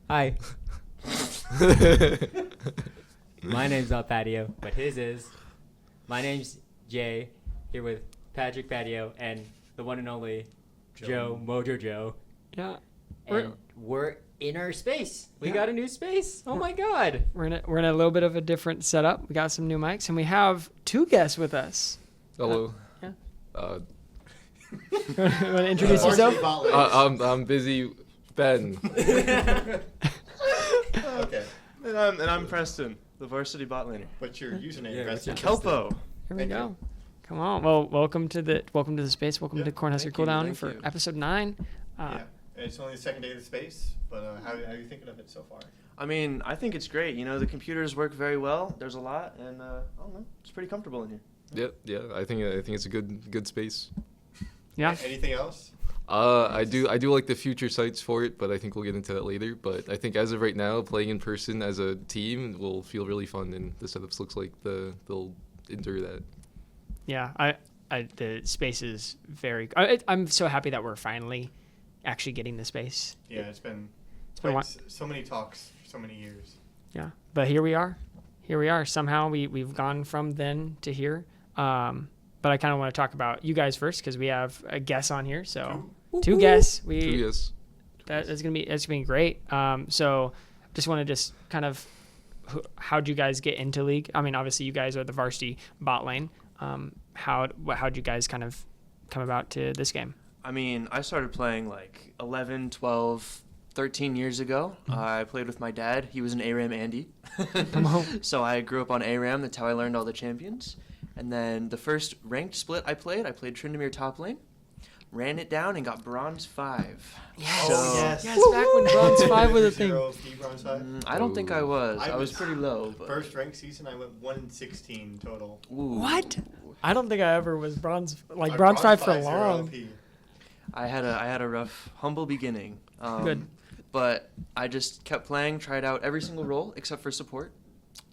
Hi. My name's not Patio, but his is. My name's Jay, here with Patrick Patio and the one and only Joe mojojoe. Yeah. And we're in our space. We got a new space. Oh my god. We're in a little bit of a different setup. We got some new mics, and we have two guests with us. Hello. Yeah. You Want to introduce yourself? I'm Busy Ben. Okay. And I'm Preston, the Varsity bot laner. What's your username? Yeah, Preston? Kelpo. Here we Thank go. you. Come on. Well, welcome to the space. Welcome to Cornhusker thank you, Cooldown thank for you. episode 9. Yeah. It's only the second day of the space, but how are you thinking of it so far? I mean, I think it's great. You know, the computers work very well. There's a lot, and I don't know, it's pretty comfortable in here. Yeah. I think it's a good space. Yeah. Anything else? I do like the future sites for it, but I think we'll get into that later. But I think as of right now, playing in person as a team will feel really fun, and the setups looks like they'll endure that. Yeah. The space is very. I'm so happy that we're finally actually getting the space. Yeah, it's been been a while. so many talks for so many years. Yeah. But here we are. Somehow we've gone from then to here. But I kind of want to talk about you guys first because we have a guest on here. So two guests. That's gonna be great. So just want to kind of how'd you guys get into League? I mean, obviously you guys are the varsity bot lane. How'd you guys kind of come about to this game? I mean, I started playing like 11, 12, 13 years ago. I played with my dad. He was an ARAM Andy. So I grew up on ARAM. That's how I learned all the champions. And then the first ranked split I played Tryndamere top lane, ran it down, and got bronze 5. Yes. Yes. Yes, back when bronze 5 was a thing. Bronze 5? I don't think I was. I was pretty low. But... First ranked season, I went 1-16 total. Ooh. What? I don't think I ever was bronze 5 for long. I had a rough, humble beginning. Good. But I just kept playing, tried out every single role except for support.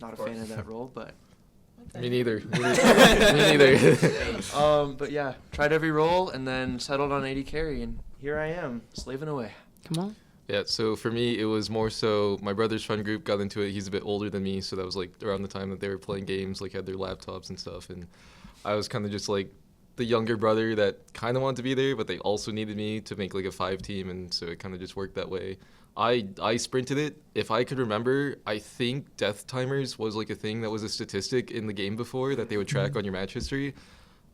Not a fan of that role, but... Me neither. But yeah, tried every role and then settled on AD carry, and here I am, slaving away. Come on. Yeah, so for me, it was more so my brother's friend group got into it. He's a bit older than me, so that was like around the time that they were playing games, like had their laptops and stuff. And I was kind of just like the younger brother that kind of wanted to be there, but they also needed me to make like a 5 team, and so it kind of just worked that way. I sprinted it. If I could remember, I think death timers was like a thing that was a statistic in the game before that they would track on your match history.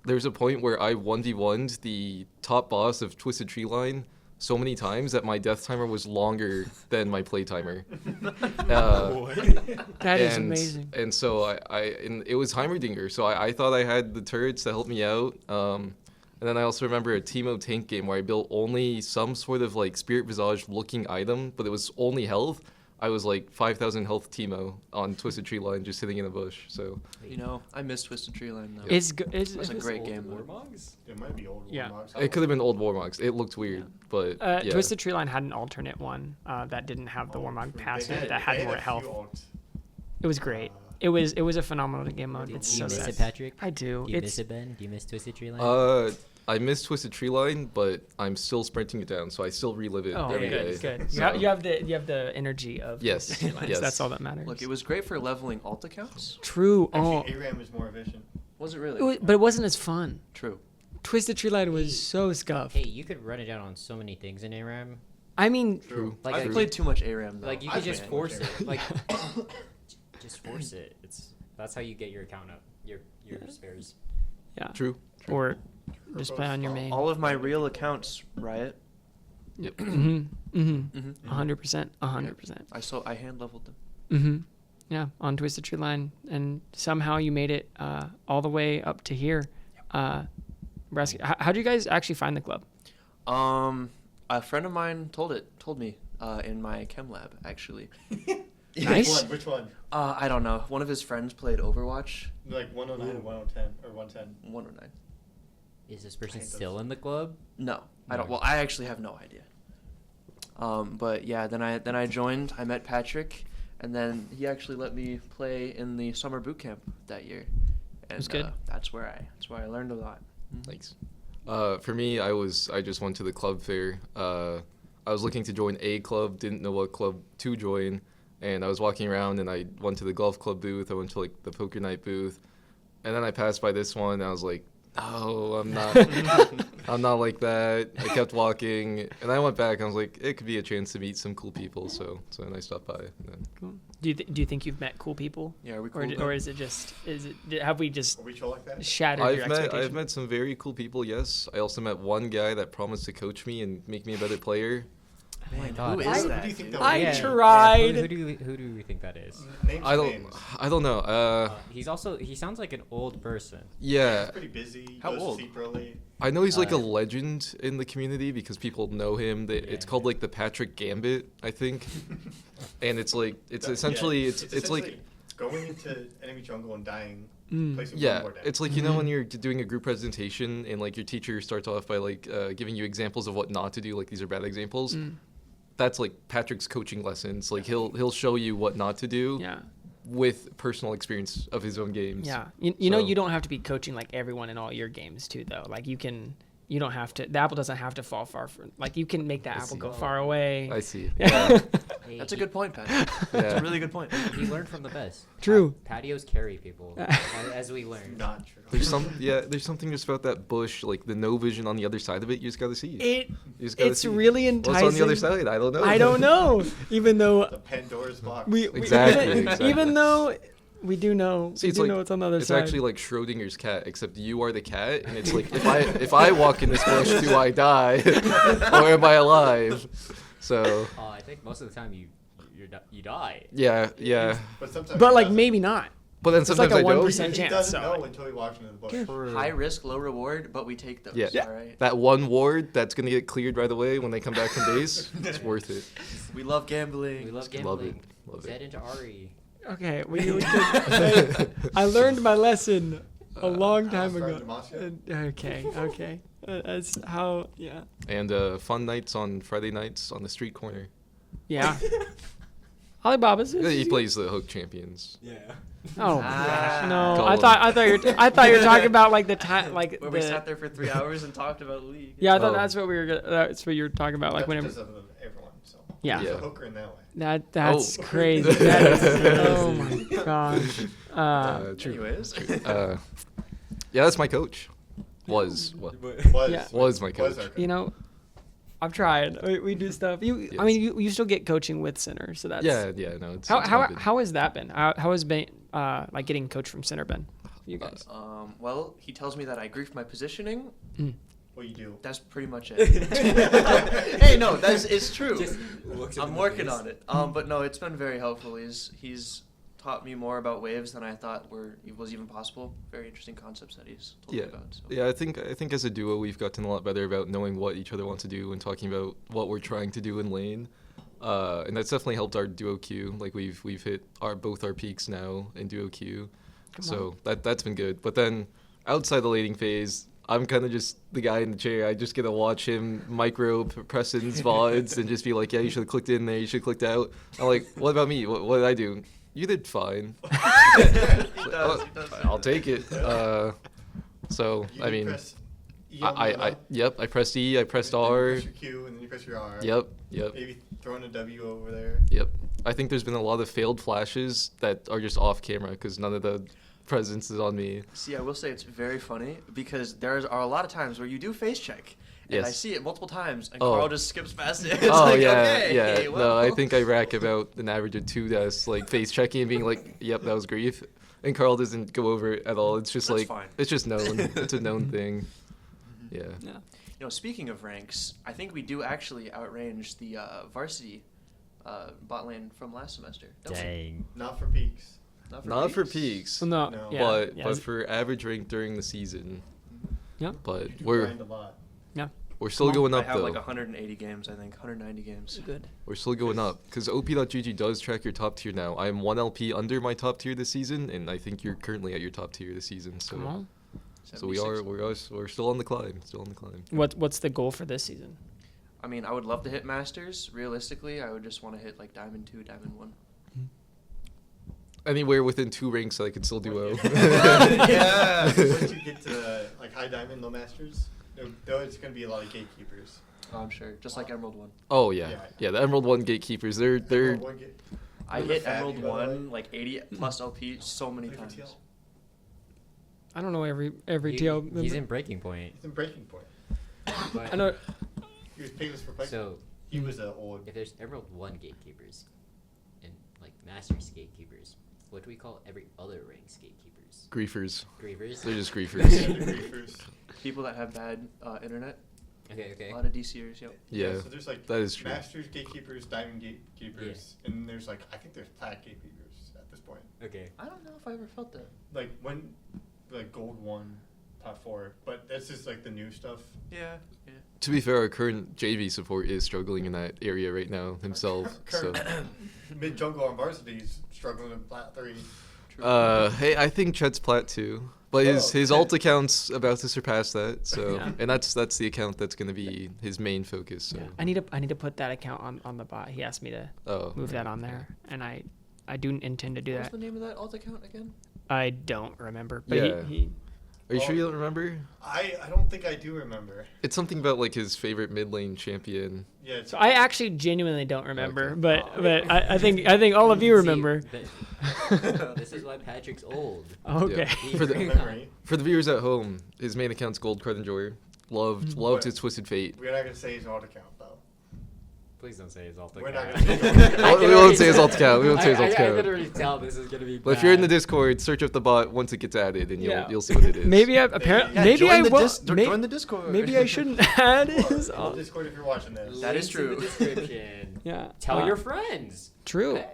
There was a point where I 1v1'd the top boss of Twisted Tree Line so many times that my death timer was longer than my play timer. That is amazing. And so it was Heimerdinger, so I thought I had the turrets to help me out. And then I also remember a Teemo tank game where I built only some sort of like Spirit Visage looking item, but it was only health. I was like 5,000 health Teemo on Twisted Tree Line just sitting in a bush. So You know, I miss Twisted Tree Line though. It's good. It was a great game. It might be old Yeah. Warmogs. it could have been old Warmogs. It looked weird, but yeah. Twisted Tree Line had an alternate one that didn't have the Warmog passive that had more health. It was great. It was a phenomenal game mode. Do It's you so miss sad. it, Patrick? I do. Do you miss it, Ben? Do you miss Twisted Tree Line? I miss Twisted Tree Line, but I'm still sprinting it down, so I still relive it every day. Good. So, You have the energy of Yes, Twisted Tree Line, so yes. that's all that matters. Look, it was great for leveling alt accounts. True. Actually, ARAM is more efficient. Was it really? But it wasn't as fun. True. Twisted Tree Line was so scuffed. Hey, you could run it out on so many things in ARAM. I mean, True. Like I've played too much ARAM though. Like you I've could just played force much it. Like just force it. That's how you get your account up. Your spares. yeah. True. Or just play on your main. all of my real accounts, Riot. Yep. 100%. 100%. I hand leveled them. Yeah, on Twisted Tree Line, and somehow you made it all the way up to here. Nebraska. How'd you guys actually find the club? A friend of mine told me in my chem lab actually. Nice. Which one? I don't know. One of his friends played Overwatch. Like 109 or 110 or 110? 109. Is this person still in the club? No, I don't. Well, I actually have no idea. But yeah, then I joined. I met Patrick, and then he actually let me play in the summer boot camp that year. And That's good. That's where I learned a lot. Thanks. For me, I just went to the club fair. I was looking to join a club, didn't know what club to join, and I was walking around and I went to the golf club booth, I went to like the poker night booth, and then I passed by this one and I was like, no, I'm not. I'm not like that. I kept walking, and I went back. And I was like, it could be a chance to meet some cool people. So then I stopped by. And then. Cool. Do you think you've met cool people? Yeah, are we cool? Or is it have we just Are we chill like that? shattered your expectations? I've met some very cool people. Yes, I also met one guy that promised to coach me and make me a better player. Oh my Who God. is Who that? do you think dude? that I would be? tried. Who do we think that is? Name some names. I don't know. He sounds like an old person. Yeah, He's pretty busy. How goes old? to sleep early. I know he's like a Uh, legend in the community because people know him. It's called like the Patrick Gambit, I think. And it's like it's essentially it's like going into enemy jungle and dying. Mm. Placing one yeah, more down. it's like you know when you're doing a group presentation and like your teacher starts off by like giving you examples of what not to do, like these are bad examples. Mm. That's like Patrick's coaching lessons. Like he'll show you what not to do Yeah. with personal experience of his own games. Yeah. You know So- you don't have to be coaching like everyone in all your games too though. Like you don't have to. The apple doesn't have to fall far from. Like you can make the I apple see. go far away. I see. Yeah. That's a good point, Pat. That's a really good point. He learned from the best. True. Patios carry people, as we learned. Not true. There's something just about that bush, like the no vision on the other side of it. You just gotta see. It You just gotta it's see. really enticing. What's on the other side? I don't know. I don't know. Even though The Pandora's box. we Exactly, even, exactly. even though we do know See, we it's do like- know what's on the other It's side. actually like Schrodinger's cat, except you are the cat, and it's like if I walk in this bush, do I die or am I alive? So I think most of the time you die. yeah. But sometimes. but he like doesn't. maybe not. But then It's sometimes like a I don't. 1% He chance, doesn't so- know until he walks into the bush. High risk, low reward, but we take those. Yeah. All right. That one ward that's gonna get cleared right away when they come back from base, it's worth it. We love gambling. We love Love gambling. it. Love Zed it. into Ari. Okay, I learned my lesson a long time Starting ago. Demacia? Okay. That's how. Yeah. And fun nights on Friday nights on the street corner. Yeah. Alibaba's. He plays the Hook Champions. Yeah. Oh Ah. no! Call I him. thought you were talking about like the time, like Where the. we sat there for 3 hours and talked about League. Yeah, I thought Oh. that's what we were. That's what you were talking about. Like That's whenever. because of everyone. So. Yeah. He's Yeah. a hooker in that way. That's Oh. crazy. That is, oh my gosh. True. Anyways. Yeah, that's my coach. Was Yeah. was my coach. Was our coach. You know, I've tried. We do stuff. I Yes. mean, you still get coaching with Center, so that's. Yeah. No. It's kinda good. How has that been? How has been like getting coached from Center been? You guys. Well, he tells me that I griefed my positioning. What you do. That's pretty much it. Hey, no, it's true. Just looks at I'm him working face. on it. But no, it's been very helpful. He's taught me more about waves than I thought was even possible. Very interesting concepts that he's told me about. So. Yeah, I think as a duo we've gotten a lot better about knowing what each other want to do and talking about what we're trying to do in lane. And that's definitely helped our duo queue. Like we've hit both our peaks now in duo queue. So that's been good. But then outside the laning phase, I'm kind of just the guy in the chair. I just get to watch him micro Preston's VODs and just be like, yeah, you should have clicked in there, you should have clicked out. I'm like, what about me? What did I do? You did fine. He does. I'll take it. So You I mean, press E on the I pressed E, I pressed then you R. press your Q and then you press your R. Yep. Maybe throwing a W over there. Yep. I think there's been a lot of failed flashes that are just off camera because none of the presence is on me. See, I will say it's very funny because there are a lot of times where you do face check. And I Yes. see it multiple times, and Oh. Carl just skips past it. It's Oh like, yeah, okay, yeah. well. No, I think I rack about an average of 2 deaths, like face checking and being like, "Yep, that was grief," and Carl doesn't go over it at all. It's just That's like fine. it's just known. It's a known thing. Yeah. Yeah. You know, speaking of ranks, I think we do actually outrange the varsity bot lane from last semester. don't we? Dang. Not for peaks. Not for peaks, No. No. Yeah. but yeah. but for average rank during the season. Yeah. But You do we're grind a lot. still Come on. going I up have though. like 180 games, I think, 190 games. Good. We're still going up because op.gg does track your top tier now. I am 1 LP under my top tier this season, and I think you're currently at your top tier this season. So Come on. so we're still on the climb. Still on the climb. What's the goal for this season? I mean, I would love to hit Masters. Realistically, I would just want to hit like Diamond 2, Diamond 1. Anywhere within 2 ranks that I could still duo. Yeah. Once you get to like high diamond, low masters, Though it's going to be a lot of gatekeepers. Oh, I'm sure. Just like Emerald 1. Oh yeah, yeah. The Emerald 1 gatekeepers, they're I hit Emerald 1 like 80 plus LP so many times. I don't know every TL. He's in Breaking Point. He's in Breaking Point. But I know. He was famous for playing. So He was an old. if there's Emerald 1 gatekeepers and like Masters gatekeepers, what do we call every other rank's gatekeepers? griefers. Grievers? They're just Yeah, griefers. the griefers. People that have bad internet. Okay. A lot of DCers, yep. Yeah, So there's like that is true. Masters gatekeepers, Diamond gatekeepers, and there's like I think there's Plat gatekeepers at this point. Okay. I don't know if I ever felt that. Like when, like Gold 1, Plat 4, but that's just like the new stuff. Yeah. To be fair, our current JV support is struggling in that area right now himself. So, Mid jungle on Varsity is struggling in Plat 3. hey, I think Chet's Plat 2. But his alt account's about to surpass that, so Yeah. and that's the account that's gonna be his main focus. So I need to put that account on the bot. He asked me to move that on there, and I do intend to do What's that. the name of that alt account again? I don't remember, but Yeah. he are you sure you don't remember? I don't think I do remember. It's something about like his favorite mid lane champion. Yeah. It's, So I actually genuinely don't remember, Okay. but I think all of you remember. This is why Patrick's old. Okay. He- For the- memory. For the viewers at home, his main account's Gold Card Enjoyer. Loved What? his Twisted Fate. We're not gonna say his alt account though. Please don't say his alt We're account. not gonna say We won't say his alt account. We won't say his alt I could account. already tell this is gonna be. But if you're in the bad. Discord, search up the bot once it gets added, and Yeah. you'll see what it is. Maybe apparently Yeah, maybe join I the will. join the Discord. Maybe I shouldn't add his. Well, Discord if you're watching this. That is Links in true. the description. Yeah. Tell your friends. True. Hey,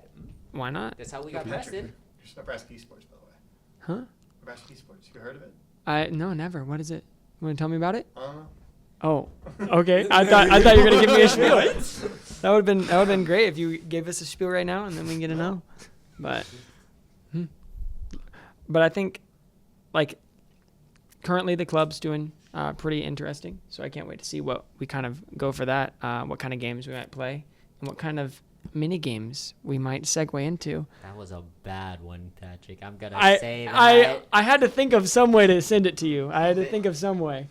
Why not? That's how we got Preston. There's Nebraska Esports, by the way. Huh? Nebraska Esports. You heard of it? No, never. What is it? You want to tell me about it? Uh, Oh, okay. I thought you were gonna give me a spiel. That would have been great if you gave us a spiel right now, and then we can get to know. But I think like currently the club's doing pretty interesting. So I can't wait to see what we kind of go for that. What kind of games we might play, and what kind of mini games we might segue into. That was a bad one, Patrick. I'm gonna say that. I had to think of some way to send it to you. I had to think of some way.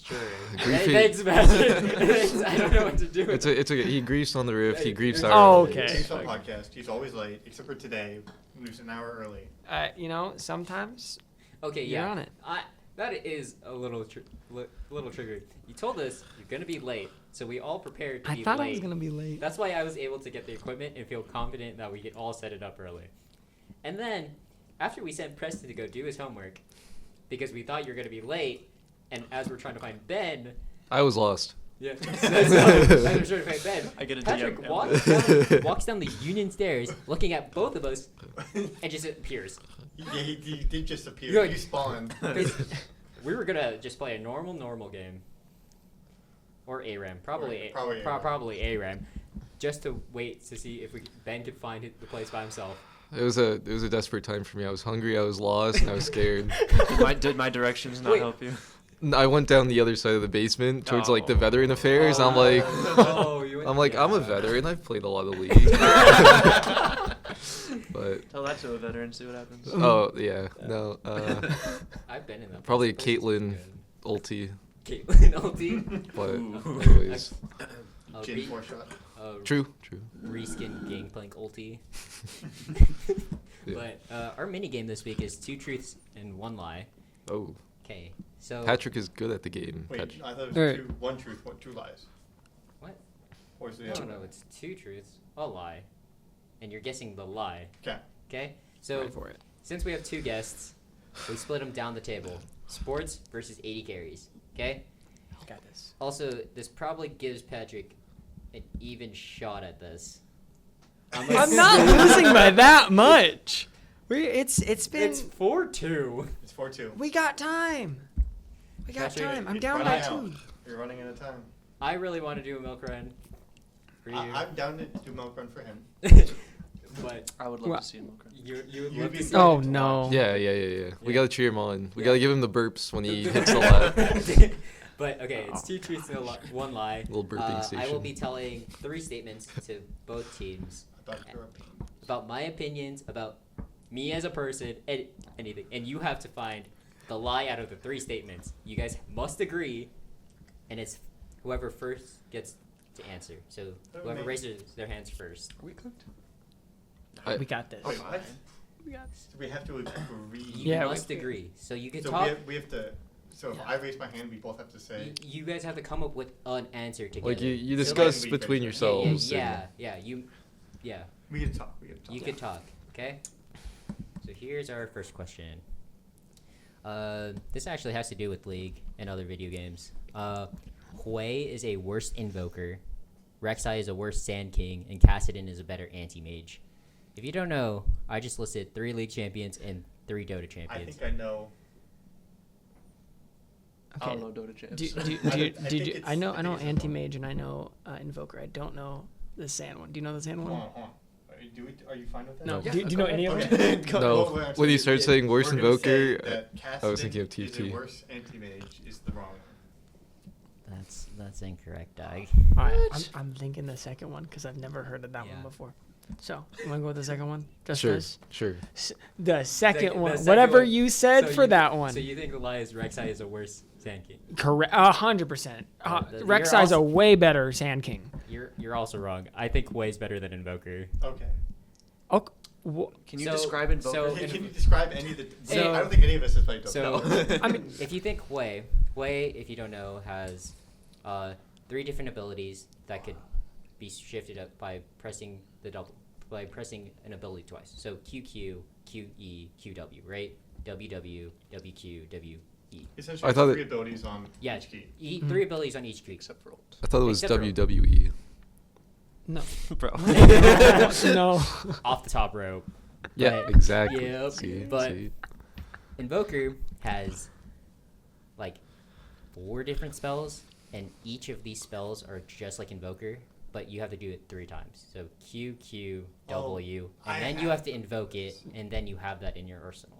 Sure. Griefy. Thanks, Patrick. Thanks. I don't know what to do. It's okay. He griefs on the roof. He griefs our. Oh, okay. He's on podcast. He's always late, except for today. He was an hour early. Sometimes Okay, you're yeah. on it. That is a little triggering. You told us you're gonna be late, so we all prepared to I be thought late. I was gonna be late. That's why I was able to get the equipment and feel confident that we could all set it up early. And then, after we sent Preston to go do his homework, because we thought you were gonna be late, and as we're trying to find Ben, I was lost. yeah, as we're trying to find Ben, I get a Patrick DM. walks down the Union stairs, looking at both of us, and just appears. Yeah, he did just appear. Good. You spawned. We were gonna just play a normal game, or ARAM, probably Probably ARAM. ARAM, just to wait to see if Ben could find the place by himself. It was a desperate time for me. I was hungry. I was lost, and I was scared. Did my directions not Wait. help you? I went down the other side of the basement towards like the Oh. veteran affairs. I'm like, I'm a yeah. veteran. I've played a lot of league. But Tell that to a veteran, see what happens. oh yeah, no. I've been in that. Probably place. Caitlyn ulti. Caitlyn ulti. But Ooh. anyways, Jin 4-shot. true. Reskin Gangplank ulti. Yeah. But our mini game this week is 2 truths and 1 lie. Oh, Okay, so Patrick is good at the game. Wait, Patrick. I thought it was Alright. one truth, 2 lies. What? Or is it the No, other no, one? it's 2 truths, a lie, and you're guessing the lie. Okay. Okay, so Wait for it. since we have 2 guests, we split them down the table. Sports versus 80 carries. Okay. Got this. Also, this probably gives Patrick an even shot at this. I'm not losing by that much. It's been. It's 4-2. It's 4-2. We got time. We got Patrick, time. I'm It's down by running out. 2. You're running out of time. I really want to do a milk run for you, I'm down to do milk run for him. but I would love What? to see him. Okay. you would You'd love be to see. Oh to no. watch. Yeah. We Yeah. gotta cheer him on. We Yeah. gotta give him the burps when he hits the lap. But okay, it's 2 truths and 1 lie. Little burping I will station. be telling 3 statements to both teams About your opinion. about my opinions about me as a person and anything, and you have to find the lie out of the 3 statements. You guys must agree, and it's whoever first gets to answer. So whoever raises their hands first. Are we cooked? We got this. Wait, what? We got this. So we have to agree. You Yeah, must agree. So you can So talk. we have to. So if I raise my hand, we both have to say. You guys have to come up with an answer together. Like you So discuss like- between Yeah, yourselves. Yeah, and- We can talk. you could talk. Okay. So here's our first question. This actually has to do with League and other video games. Hui is a worse invoker, Rek'Sai is a worse Sand King, and Kassadin is a better anti-mage. If you don't know, I just listed 3 League champions and 3 Dota I champions. think I know. I Okay. don't know Dota champs. I know anti-mage and I know invoker. I don't know the sand one. Do you know the sand Hold one? on, hold on. Are you fine with that? No. Yeah, Do you know any of them? Okay. No. What I'm When you saying start is saying worse we're gonna say invoker, that I was Kassadin thinking of is a TT. worse anti-mage is the wrong one. That's incorrect, Doug. All right, I'm thinking the second one because I've never heard of that Yeah. one before. So you want to go with the second one? Just Sure, this? sure. The second The one. second Whatever one. you said for that one. So you think the lie is Rek'Sai is a worse Sand King? Correct. 100%. You're Rek'Sai's a also- way better Sand King. You're also wrong. I think Hui's better than Invoker. Okay. Okay. Can you So- describe Invoker? so- Can you describe any of the? So- I don't think any of us has played Dota. So No. I mean, if you think Hui, if you don't know, has 3 different abilities that could be shifted up by pressing an ability twice. So QQ, QE, QW, right? WW, WQ, WE. Essentially, I thought 3 abilities on Yeah, each key. 3 abilities on each key. Except for ult. I thought it was Except for- WWE. no. Bro. No. Off the top rope. Yeah, But- exactly. Yep, See, but- see. Invoker has like 4 different spells, and each of these spells are just like Invoker, but you have to do it 3 times. So Q, Q, W, and then you have to invoke it, and then you have that in your arsenal.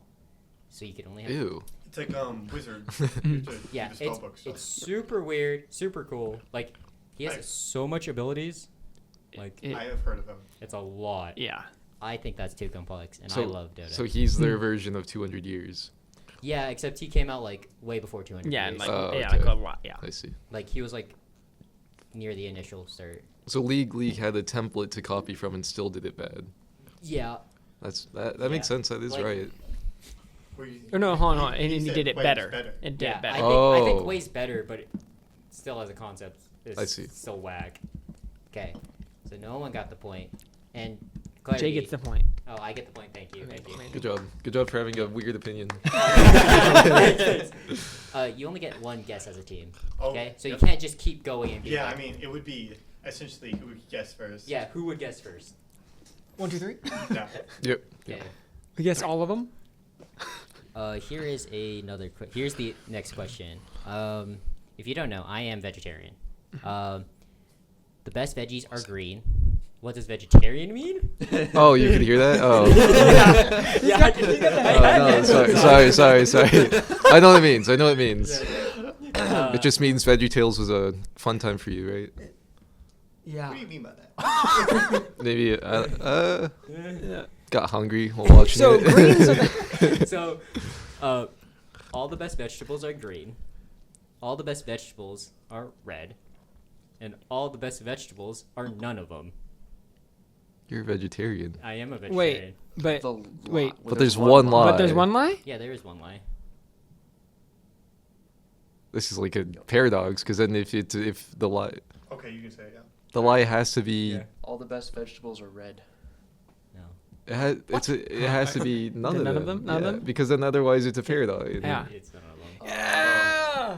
So you can only have. Ew. It's like wizard. You have to Yeah, do the spellbook stuff. it's super weird, super cool. Like he has Right. so much abilities. Like I have heard of them. it's a lot. Yeah. I think that's too complex, and I So- love Dota. So he's their version of 200 years. Yeah, except he came out like way before 200 Yeah, years. and like, Oh, yeah, okay. like a lot. Yeah. I see. Like he was like near the initial start. So League had a template to copy from and still did it bad. Yeah, That makes Yeah. sense. That is Like- right. Where you- Or no, hold on. he And he said did it Quake's better. It did yeah. it better. I think Oh. Way's better, but it still as a concept is I see. still whack. Okay, so no one got the point, and Jay clarity- gets the point. Oh, I get the point. Thank you. Okay, Thank you. great. Good job. Good job for having a weird opinion. You only get 1 guess as a team. Oh, Okay, so yep. you can't just keep going and be Yeah, like, I mean, it would be essentially who would guess first. yeah, who would guess first? 1, 2, 3. Yeah. Yep. Okay. We guess all of them. Here is another. Here's the next question. If you don't know, I am vegetarian. The best veggies are green. What does vegetarian mean? Oh, you could hear that? Oh. Yeah, I can think of Oh, no, sorry. I know what it means. It just means VeggieTales was a fun time for you, right? Yeah. What do you mean by that? Maybe Yeah. got hungry while watching So it. greens are So, all the best vegetables are green. All the best vegetables are red. And all the best vegetables are none of them. You're a vegetarian. I am a vegetarian. Wait, but The wait. lie- But there's one lie. But there's one lie? Yeah, there is one lie. This is like a paradox, because then if the lie Okay, you can say it, yeah. the lie has to be Yeah. All the best vegetables are red. No. it has to be none of them. None of them? None of Yeah, them? because then otherwise it's a paradox. Yeah. It's none of them. Yeah.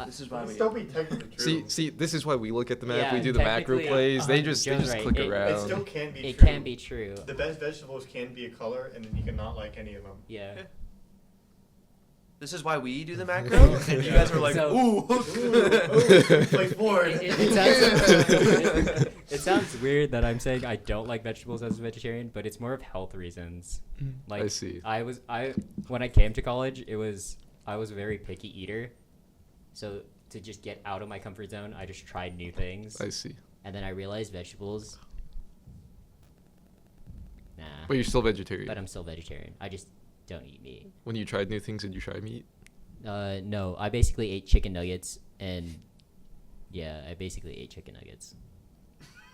This is why It'll we. still be technically true. See, this is why we look at the map. Yeah, we do the macro technically, plays. They Joe's just right. click It around. It still can be It true. can be true. The best vegetables can be a color, and then you cannot like any of them. Yeah. This is why we do the macro, and you guys are like, So- ooh. Place forward. It sounds weird that I'm saying I don't like vegetables as a vegetarian, but it's more of health reasons. Like I see. When I came to college, I was a very picky eater. So to just get out of my comfort zone, I just tried new things. I see. And then I realized vegetables. Nah. But you're still vegetarian. But I'm still vegetarian. I just don't eat meat. When you tried new things, did you try meat? No, I basically ate chicken nuggets, and yeah, I basically ate chicken nuggets.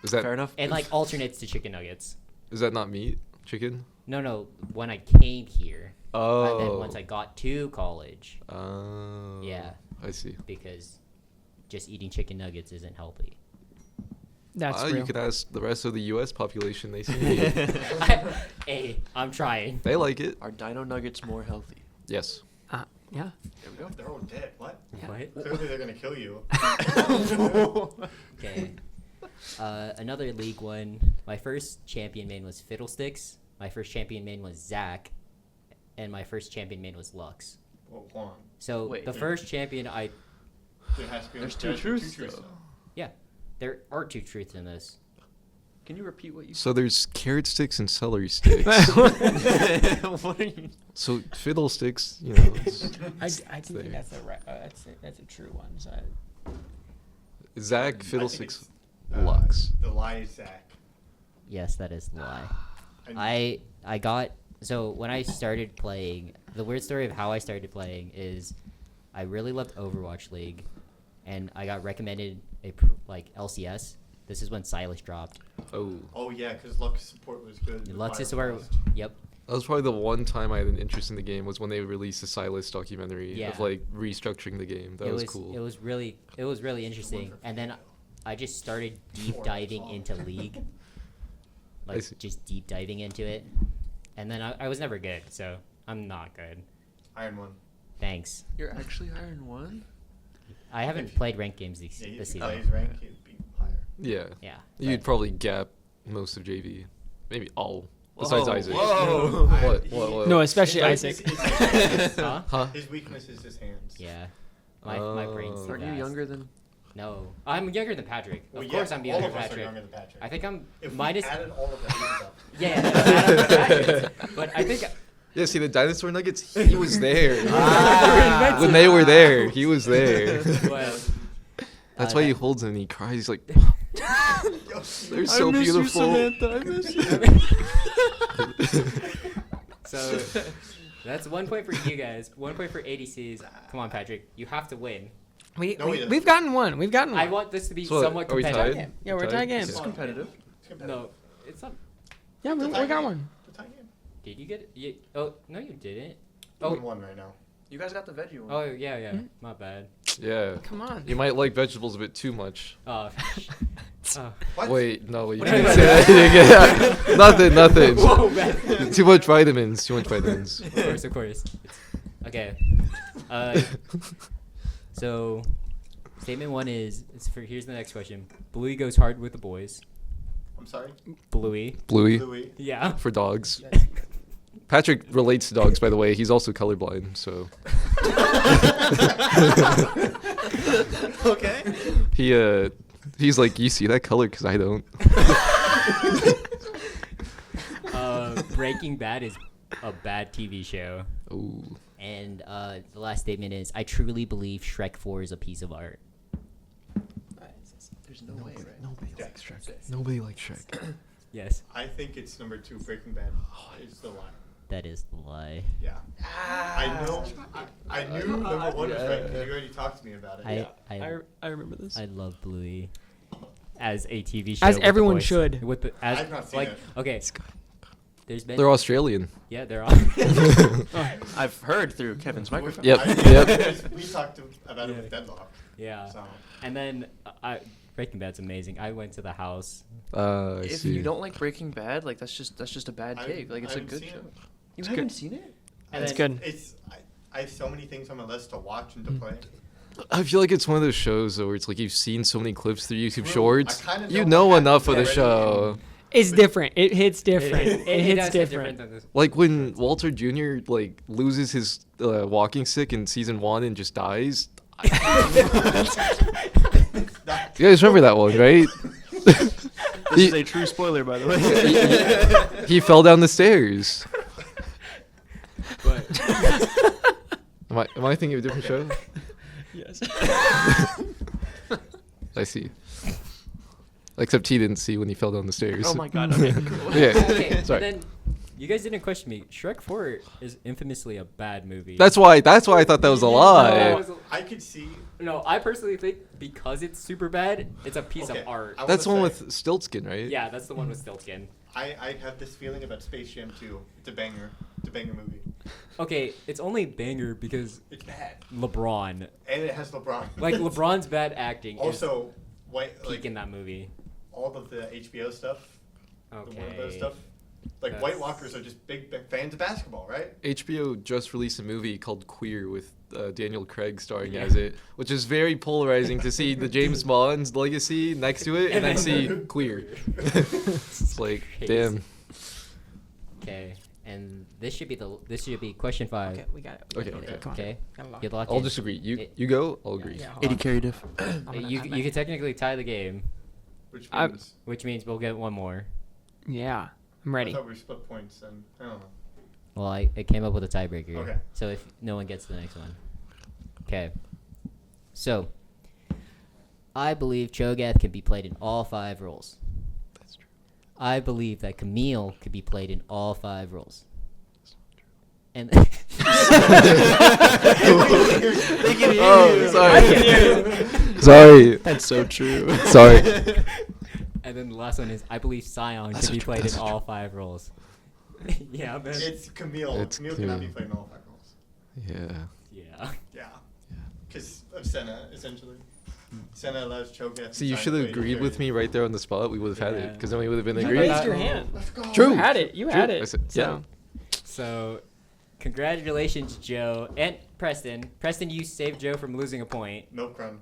Is that Fair enough. And like alternates to chicken nuggets. is that not meat? Chicken? No, when I came here. Oh. And then once I got to college. Oh. Yeah. I see. Because just eating chicken nuggets isn't healthy. That's real. You could ask the rest of the U.S. population. They see. Hey, I'm trying. They like it. Are dino nuggets more healthy? Yes. Yeah. There we go. They're all dead. What? What? Clearly they're gonna kill you. Okay. Another League One. My first champion main was Fiddlesticks. My first champion main was Zach. And my first champion main was Lux. Well, hold on. So Wait. the first champion There's two truths, though. Yeah, there are two truths in this. Can you repeat what you So there's carrot sticks and celery sticks. What are you? So fiddlesticks, you know. I do think that's the right. That's a true one. So Zach, fiddlesticks, it's, Lux. The lie is Zach. Yes, that is the lie. I got so when I started playing, the weird story of how I started playing is I really loved Overwatch League, and I got recommended like LCS. This is when Silas dropped. Oh yeah, because Lux support was good. Lux support. Yep. That was probably the one time I had an interest in the game was when they released the Silas documentary Yeah. of like restructuring the game. That was cool. It was really interesting, and then I just started deep diving into League, like see. just deep diving into it, and then I was never good, so I'm not good. Iron 1. Thanks. You're actually Iron 1? I haven't played ranked games this Yeah, this if you season. play his rank, he'd be higher. Yeah. Yeah. You'd probably gap most of JV. Maybe all. Besides Whoa, Isaac. whoa. What? no, especially His- Isaac. Huh? Huh? His weakness is his hands. Yeah. My brain's too Aren't you fast. younger than? No, I'm younger than Patrick. Well, Of yeah, course, I'm all younger of than us are Patrick. younger than Patrick. I think I'm If minus. we added all of the ages up. Yeah, Adam and Patrick. But I think. Yeah, see the dinosaur nuggets? He was there. Ah. When they were there, he was there. But, That's why he holds them and he cries. He's like, Yo, they're so beautiful. I miss you. So that's 1 point for you guys. 1 point for ADCs. Come on, Patrick. You have to win. No, he doesn't. We've gotten one. I want this to be So, somewhat are we competitive. tied? Yeah, we're tied game. It's competitive. It's competitive. No, it's not. Yeah, we got one. It's a tie game. Did you get it? Oh, no, you didn't. Oh, Oh, one right now. You guys got the veggie one. oh yeah. My bad. Yeah. Come on. You might like vegetables a bit too much. Oh. What? Wait, no, you What can't do you say that. Yeah. Nothing. Whoa, man. Too much vitamins. Of course. Okay. So, statement one is here's the next question. Bluey goes hard with the boys. I'm sorry. Bluey. Bluey Louis. Yeah. for dogs. Patrick relates to dogs, by the way. He's also colorblind, so Okay. he's like, you see that color? Because I don't. Breaking Bad is a bad TV show. Ooh. And the last statement is, I truly believe Shrek 4 is a piece of art. There's no way, right? Nobody likes Shrek. Nobody likes Shrek. Yes, I think it's number 2, Breaking Bad. It's the line. that is the lie. Yeah. I know. I knew number 1 was right because you already talked to me about it. I remember this. I love Bluey as a TV show. As with the everyone boys. should. With the, as, I've not seen like, it. Okay. There's been. They're Australian. Yeah, they're all. I've heard through Kevin's microphone. Yep. We talked about it with Deadlock. Yeah. So. And then Breaking Bad's amazing. I went to the house. I If see. you don't like Breaking Bad, like that's just a bad I- take. Like it's I a haven't good seen show. it. You It's haven't good. seen it? And It's then, good. I have so many things on my list to watch and to play. I feel like it's one of those shows though, where it's like you've seen so many clips through YouTube True. Shorts. I kinda You know know what enough of the happens show. It's different. It hits different. It hits does hit different. than this. Like when Walter Jr. like loses his walking stick in season 1 and just dies. You guys remember that one, right? This is a true spoiler, by the way. He fell down the stairs. But Am I thinking of a different show? Yes. I see. Except he didn't see when he fell down the stairs. Oh my god. Okay, cool. Yeah. okay, Sorry. then You guys didn't question me. Shrek 4 is infamously a bad movie. That's why I thought that was a lie. I could see. No, I personally think because it's super bad, it's a piece Okay, of art. I That's the one wanna say- with Stiltskin, right? Yeah, that's the one with Stiltskin. I have this feeling about Space Jam 2. It's a banger. It's a banger movie. Okay, it's only banger because It's bad. LeBron. And it has LeBron. Like, LeBron's bad acting Also, is peak in that movie. all of the HBO stuff, the Warner Bros. Okay. Stuff. Like, That's- White Walkers are just big fans of basketball, right? HBO just released a movie called Queer with Daniel Craig starring Yeah. as it, which is very polarizing to see the James Bond's legacy next to it and then see Queer. It's like, damn. Okay, and this should be question 5. Okay, we got it. Okay. Come on. Okay. Gotta lock You it. lock I'll in. disagree. You It- go, I'll agree. Yeah, hold 80 on. carry diff. I'm gonna- You can technically tie the game, Which I- means which means we'll get one more. Yeah, I'm I ready. thought we split points, and I don't know. Well, I came up with a tiebreaker. Okay. So if no one gets the next one. Okay. So, I believe Cho'Gath can be played in all 5 roles. That's true. I believe that Camille could be played in all 5 roles. And Oh, sorry. Sorry. That's so true. Sorry. and then the last one is I believe Scion That's can be so true, played that's in so all 5 roles. Yeah, man. It's Camille. It's Camille cannot be clear. played in all 5 roles. Yeah. Yeah. Yeah. Because of Senna, essentially. Senna allows Cho'Gath. See, you should have agreed with me right there on the spot. We would have had it, Yeah. because then we would have been You agreed. raised your hand. Let's go. True. You had it. You had True. I it. said- yeah. So, So, congratulations, Joe and Preston. Preston, you saved Joe from losing a point. Milk run.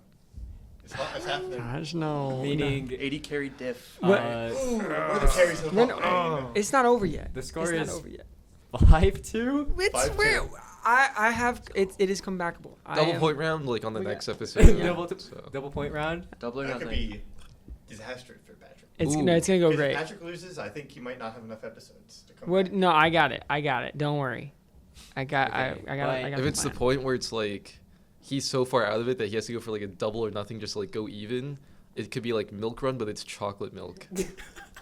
It's happening. gosh, no. Meaning, 80 carry diff. What? Ooh, where the carries in the No, ball no, game. it's not over yet. The score it's is not over yet. 5-2. It's 5-2. where I have it. It is comebackable. Double point round, like on the We got- next episode. double, double point round. Double or That could nothing. be disastrous for Patrick. It's Ooh. no, it's gonna go If great. Patrick loses, I think he might not have enough episodes to come What? back. No, I got it. I got it. Don't worry. I got. Okay, I got. but I got If it's the plan. point where it's like he's so far out of it that he has to go for like a double or nothing just to like go even, it could be like milk run, but it's chocolate milk.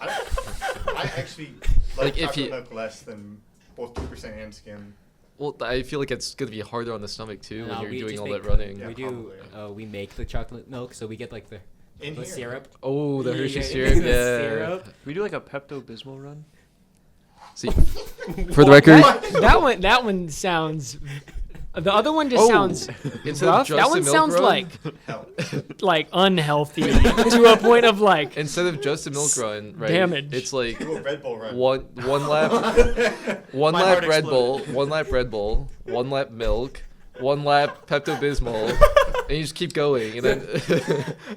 I actually Like, like if chocolate he- milk less than both 2% and skim. Well, I feel like it's gonna be harder on the stomach too No, when we you're doing just all make that running. Yeah, we do. We make the chocolate milk, so we get like the In here. syrup. Oh, the Yeah, Hershey yeah, syrup. the Yeah. syrup. Can we do like a Pepto Bismol run? See, for the record, That one sounds. The other one just Oh, sounds instead rough. of just That one a milk sounds run, Hell. like unhealthy to a point of like. instead of just a milk run, right? Damage. It's like Do a Red Bull run. one lap, one My lap heart Red Bull, exploded. one lap Red Bull, one lap milk, one lap Pepto Bismol, and you just keep going, and then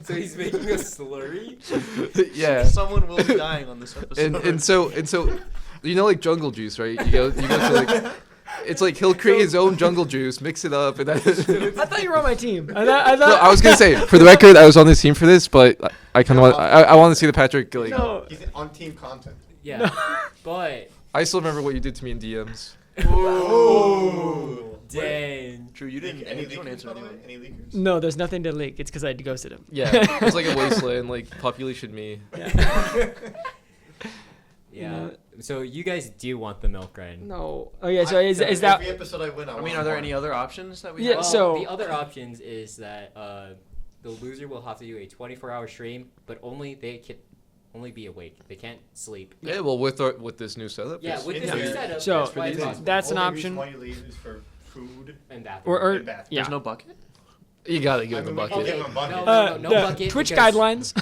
So he's making a slurry. yeah. Someone will be dying on this episode. And so you know, like jungle juice, right? You go to like, it's like he'll create his own jungle juice, mix it up, and then. I thought you were on my team. I No, thought. I was gonna say, for the record, I was on this team for this, but I kind of want, I want to see the Patrick like. No. He's on team content. Yeah, but I still remember what you did to me in DMs. Oh. dang. True, you didn't. Any You don't leakers, answer by the way? anyone. Any leakers? No, there's nothing to leak. It's because I ghosted him. Yeah, it was like a wasteland, like population me. Yeah. know- So you guys do want the milk run? No. Oh yeah. So is that? Every episode I win, I mean, are there any other options that we Yeah, have? so- the other options is that the loser will have to do a 24-hour stream, but they can only be awake. They can't sleep. Yeah, well, with this new setup. Yeah, it's- with In this here. new setup, So, that's why it's possible. that's an Only option. reason why you leave is for food And bathroom. Or and bath. yeah. There's no bucket? you gotta give I him a mean, we can bucket. give him a bucket. No the bucket Twitch because- guidelines.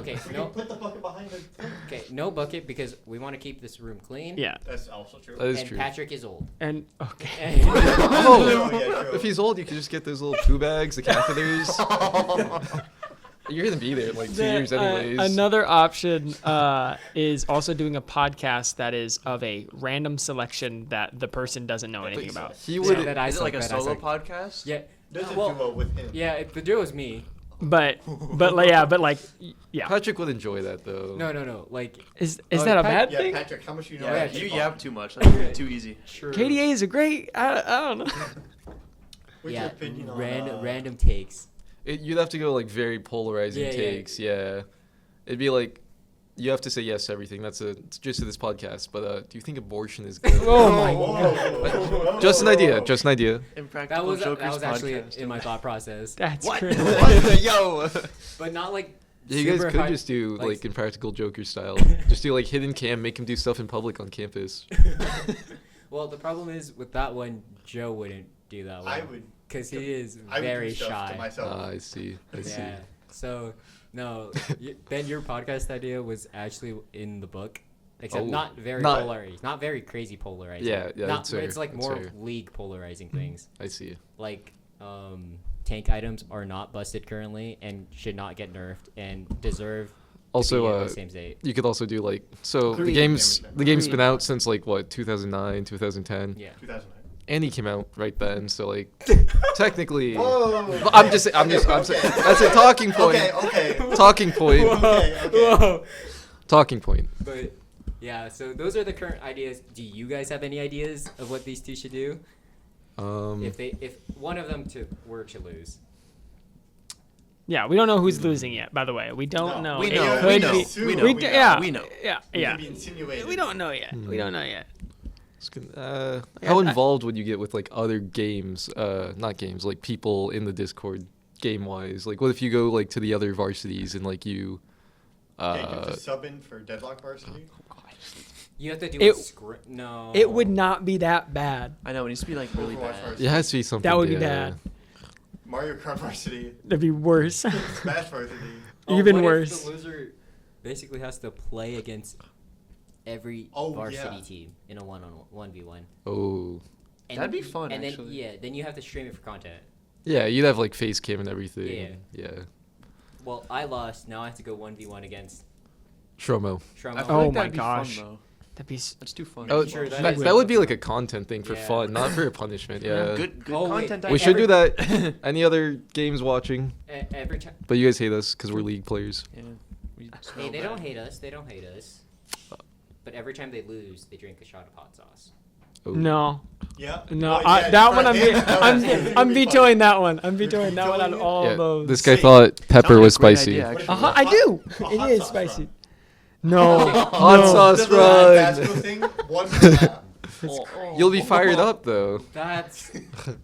Okay, We no. can put the bucket behind the thing. Okay, no bucket because we want to keep this room clean. Yeah. That's also true. That is And true. Patrick is old. And okay. And- Oh, yeah, true. if he's old, you can just get those little poo bags, the catheters. You're gonna be there in like 2 years anyways. Another option is also doing a podcast that is of a random selection that the person doesn't know anything about. He Yeah, would. that I Is it suck, like a that I solo suck. podcast? Yeah. There's a Well, duo with him. yeah, the duo is me. But yeah. Patrick would enjoy that though. No. Like, Is Oh, that a Pat- bad Yeah, thing? Patrick, how much you know? Yeah, about you K-pop? yap too much. That's too easy. sure. KDA is a great. I don't know. What's yeah, your opinion on random takes. You'd have to go like very polarizing Yeah, yeah. takes. Yeah. It'd be like you have to say yes to everything. That's it's just to this podcast. But do you think abortion is good? Oh my god. Just an idea. Just an idea. Impractical That Jokers was actually podcast. in my thought process. That's What? crazy. Yo. But not like. Yeah, you guys super could high- just do like- like Impractical Joker style. Just do like hidden cam, make him do stuff in public on campus. Well, the problem is with that one, Joe wouldn't do that one. I would. Because he is I would very do stuff shy. to myself. I see. I see. Yeah. So, no. Ben, your podcast idea was actually in the book. Except Oh. not very Not- polarizing. Not very crazy polarizing. Yeah, yeah, Not, that's fair, it's like that's more fair. league polarizing things. I see. Like, tank items are not busted currently and should not get nerfed and deserve to Also, be in the same state. you could also do like the Agreed. game's Agreed. been out since like what 2009, 2010. Yeah. 2009. Andy came out right then, so like technically, Whoa. But I'm just saying that's a talking point. Okay. Talking point. Okay. Whoa. Talking point. But yeah, so those are the current ideas. Do you guys have any ideas of what these two should do? If one of them were to lose. Yeah, we don't know who's losing yet. By the way, we don't know. We It know. could We know. be- We know. We d- yeah. We know. Yeah. We Yeah. could be insinuated. We don't know yet. We don't know yet. How involved would you get with like other games? Not games, like people in the Discord, game wise. Like, what if you go like to the other varsities and like you? Okay, you have to sub in for Deadlock Varsity. You have to do It- a script. No. It would not be that bad. I know it needs to be like really Overwatch bad. Varsity. It has to be something. That would be yeah. bad. Mario Kart Varsity. That'd be worse. Smash Varsity. Even what if worse. the loser basically has to play against every Oh, varsity yeah. team in a 1v1. Oh. And That'd be fun, And actually. then you have to stream it for content. Yeah, you'd have like face cam and everything. Yeah. Well, I lost. Now I have to go 1v1 against Shromo. Shromo. I feel Oh like my that'd be gosh. Fun, though. That'd be. That's too fun. Oh, Sure, that that, is- that would be like a content thing for Yeah. fun, not for a punishment. Yeah. Good Oh, wait. content. We should do Every- that. Any other games watching? Every time. But you guys hate us because we're league players. Yeah. We Hey, smell they bad. don't hate us. They don't hate us. But every time they lose, they drink a shot of hot sauce. Oh. No. Yeah. No. Oh, yeah, That try one. I'm. it. That was I'm really vetoing fun. that one. I'm vetoing that one out of vetoing it? all Yeah, those. this guy Wait. thought pepper Sounds was like a great spicy. idea, What if actually. it was I hot- do. a It hot is sauce spicy. run? No. Hot no. sauce The little run. Tabasco thing, one lap. You'll be fired up though. That's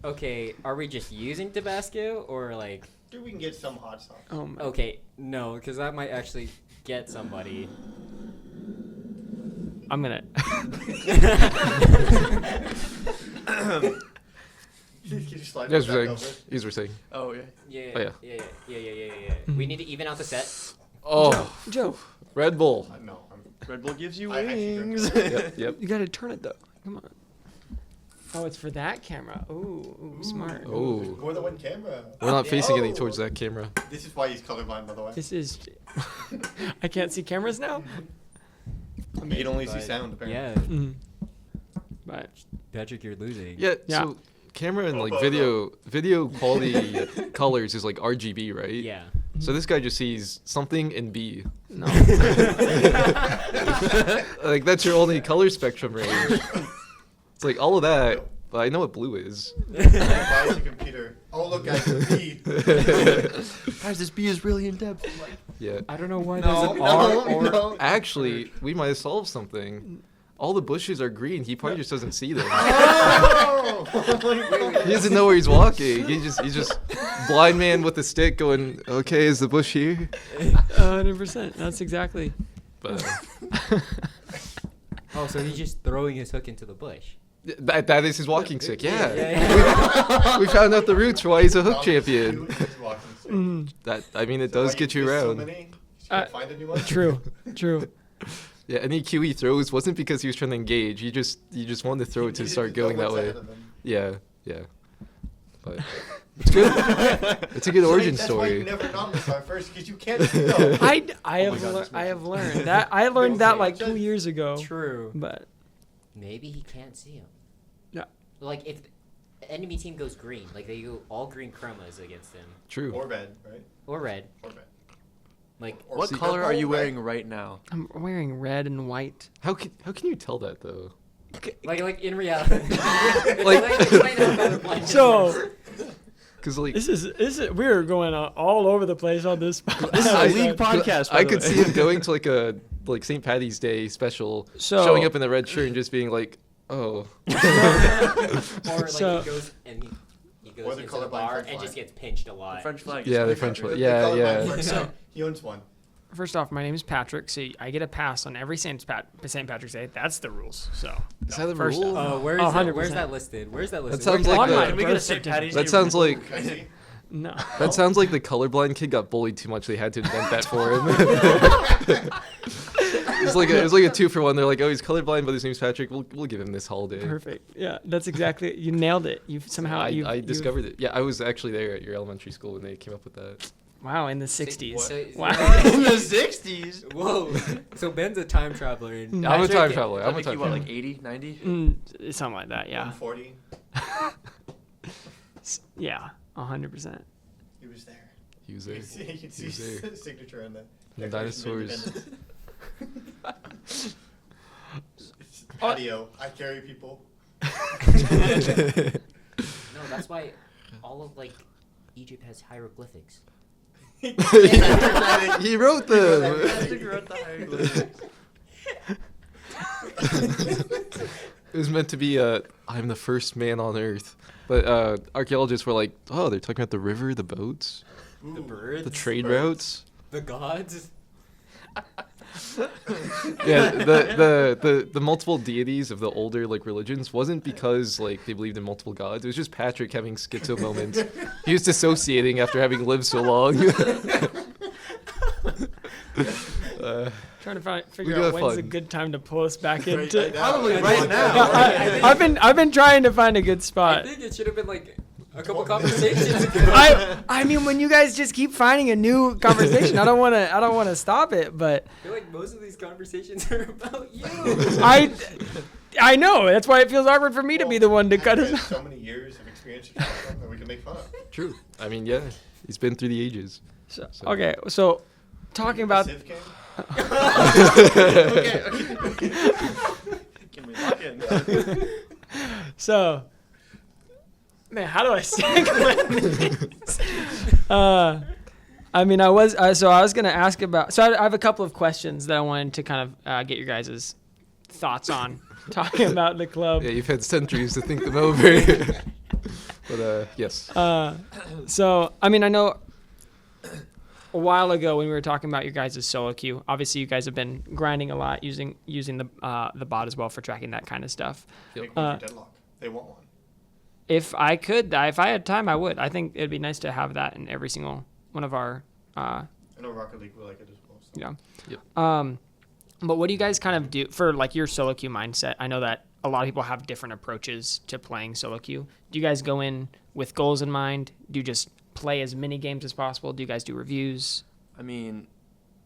okay. Are we just using Tabasco or like? Dude, we can get some hot sauce. Oh my. Okay, no, because that might actually get somebody. I'm gonna. Can you slide You guys that were back saying. over? You guys were saying. Oh yeah. Yeah, Oh, yeah. yeah. We need to even out the set. Oh, Joe, Red Bull. No, Red Bull gives you I actually drink wings. Yep. Yep. you gotta turn it though. Come on. Oh, it's for that camera. Ooh, smart. Oh. more than one camera. We're not facing any Oh. towards that camera. This is why he's colorblind, by the way. This is. I can't see cameras now. He can only see But, sound, apparently. Yeah, Mm. But Patrick, you're losing. Yeah. Yeah. So camera and like Oh, video quality colors is like RGB, right? Yeah. So this guy just sees something in B. no. Like that's your only color spectrum range. It's like all of that, but I know what blue is. Buy a computer. Oh, look, guys, B. Guys, this bee is really in depth. Yeah. I don't know why No, there's an R or. no. Actually, we might have solved something. All the bushes are green. He probably just doesn't see them. Oh! He doesn't know where he's walking. He's just blind man with a stick going, okay, is the bush here? 100%. That's exactly. But Oh, so he's just throwing his hook into the bush. that is his walking stick, yeah. Yeah. We found out the roots for why he's a hook Tom, champion. you is walking straight. Mm, That I mean, it So does why get you missed so around. many? Just can't find a new one? true. True. Yeah, any cue he throws wasn't because he was trying to engage. He just wanted to throw it to Needed start know going that what's way. ahead of them. Yeah, yeah. But it's good. It's a good origin That's why you story. never nominate our first, because you can't see them. I Oh my God, this I have makes- learned that. I learned that like Just- 2 years ago. True. But Maybe he can't see him. Yeah. Like if the enemy team goes green, like they go all green chromas against him True. Or red, right? or red, Or red. like Or What see- color or are you red. wearing right now? I'm wearing red and white. How can you tell that though? like in reality. Like- explain how colorblind So, is. Because like This is we're going all over the place on this. This is a league podcast. I could see him going to like a St. Patty's Day special, So- showing up in the red shirt and just being like, oh. Or like So- he goes and he goes Or the into the colorblind bar French and flag. just gets pinched a lot. French flag. Yeah, the is French great. flag. Yeah, yeah. So he owns one. First off, my name is Patrick, so I get a pass on every St. Patrick's Day. That's the rules. So Is that the first rule? off. Oh, where's 100%. that listed? Where's that listed? sounds Where's like on the- my Can we get a birth St. certificate. Patty's That Day sounds rule? like Can I see? No. that sounds like the colorblind kid got bullied too much. They had to invent that for him. It's like a 2-for-1. They're like, oh, he's colorblind, but his name's Patrick. We'll give him this holiday. Perfect. Yeah, that's exactly. You nailed it. You somehow. I discovered it. Yeah, I was actually there at your elementary school when they came up with that. Wow, in the '60s. So- Wow. In the 60s. Whoa. So Ben's a time traveler. And I'm a Patrick- time traveler. I'm a Make time you what, traveler. like 80, 90? Something like that. Yeah. 140. Yeah. 100%. He was there. He was You there. could see, you could see He was there. his signature on the The Declaration of dinosaurs. Independence. It's patio. I carry people. No, that's why all of like Egypt has hieroglyphics. He wrote them. Patrick wrote the hieroglyphics. It was meant to be I'm the first man on Earth. But archaeologists were like, oh, they're talking about the river, the boats, The birds, the trade routes. the gods. Yeah, the multiple deities of the older like religions wasn't because like they believed in multiple gods. It was just Patrick having schizo moments. He was dissociating after having lived so long. Trying to figure got out when's a fun. good time to pull us back into. Probably right now. I've been trying to find a good I spot. think it should have been like a couple conversations ago. I mean, when you guys just keep finding a new conversation, I don't want to stop it, but I feel like most of these conversations are about you. I know that's why it feels awkward for me to be the one to cut Patrick us. has so many years of experience to talk about that we can make fun of. True. I mean, yeah, he's been through the ages. So, okay, so talking about Civ game? Okay. Can we lock in? so. Man, how do I segment this? I mean, I was gonna ask about. So I have a couple of questions that I wanted to kind of get your guys' thoughts on talking about the club. Yeah, you've had centuries to think them over. But yes. So I mean, I know a while ago when we were talking about your guys' solo queue, obviously you guys have been grinding a lot using the bot as well for tracking that kind of stuff. Make one for Deadlock. They want one. If I had time, I would. I think it'd be nice to have that in every single one of our. I know Rocket League will like it as well. So. Yeah. Yep. But what do you guys kind of do for like your solo queue mindset? I know that a lot of people have different approaches to playing solo queue. Do you guys go in with goals in mind? Do you just play as many games as possible? Do you guys do reviews? I mean,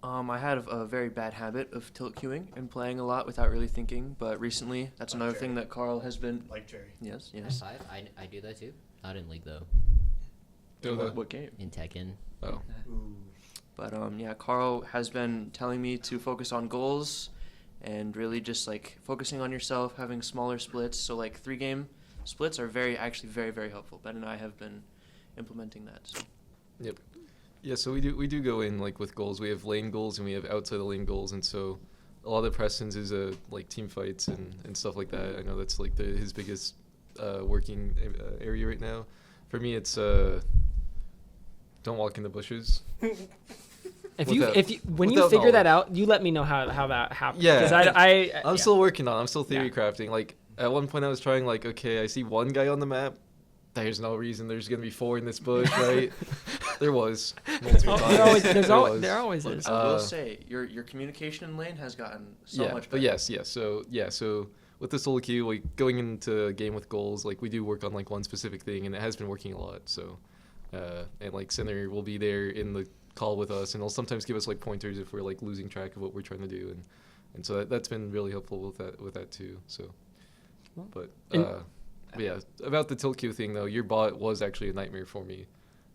I had a very bad habit of tilt queuing and playing a lot without really thinking. But recently, that's Like another Jerry. thing that Carl has been. Like Jerry. Yes, High yes. five. I do that too. Not in league though. What game? In Tekken. Oh. Ooh. But yeah, Carl has been telling me to focus on goals and really just like focusing on yourself, having smaller splits. So like 3-game splits are actually very, very helpful. Ben and I have been implementing that. So. Yep. Yeah, so we do go in like with goals. We have lane goals and we have outside the lane goals, and so a lot of Preston's is like team fights and stuff like that. I know that's like his biggest working area right now. For me, it's don't walk in the bushes. When Without you figure that knowledge. out, you let me know how that happens. Yeah. Because I'm still working on it. I'm still theory Yeah. crafting. Like at one point I was trying like, okay, I see one guy on the map. There's no reason there's gonna be 4 in this bush, right? There was. Multiple times. there always Look, is. I will say your communication lane has gotten so yeah, much but better. yes. So with the SoloQ, like going into a game with goals, like we do work on like one specific thing, and it has been working a lot. So, and like Center will be there in the call with us, and he'll sometimes give us like pointers if we're like losing track of what we're trying to do, and so that's been really helpful with that too. So, but yeah, about the tilt queue thing though, your bot was actually a nightmare for me.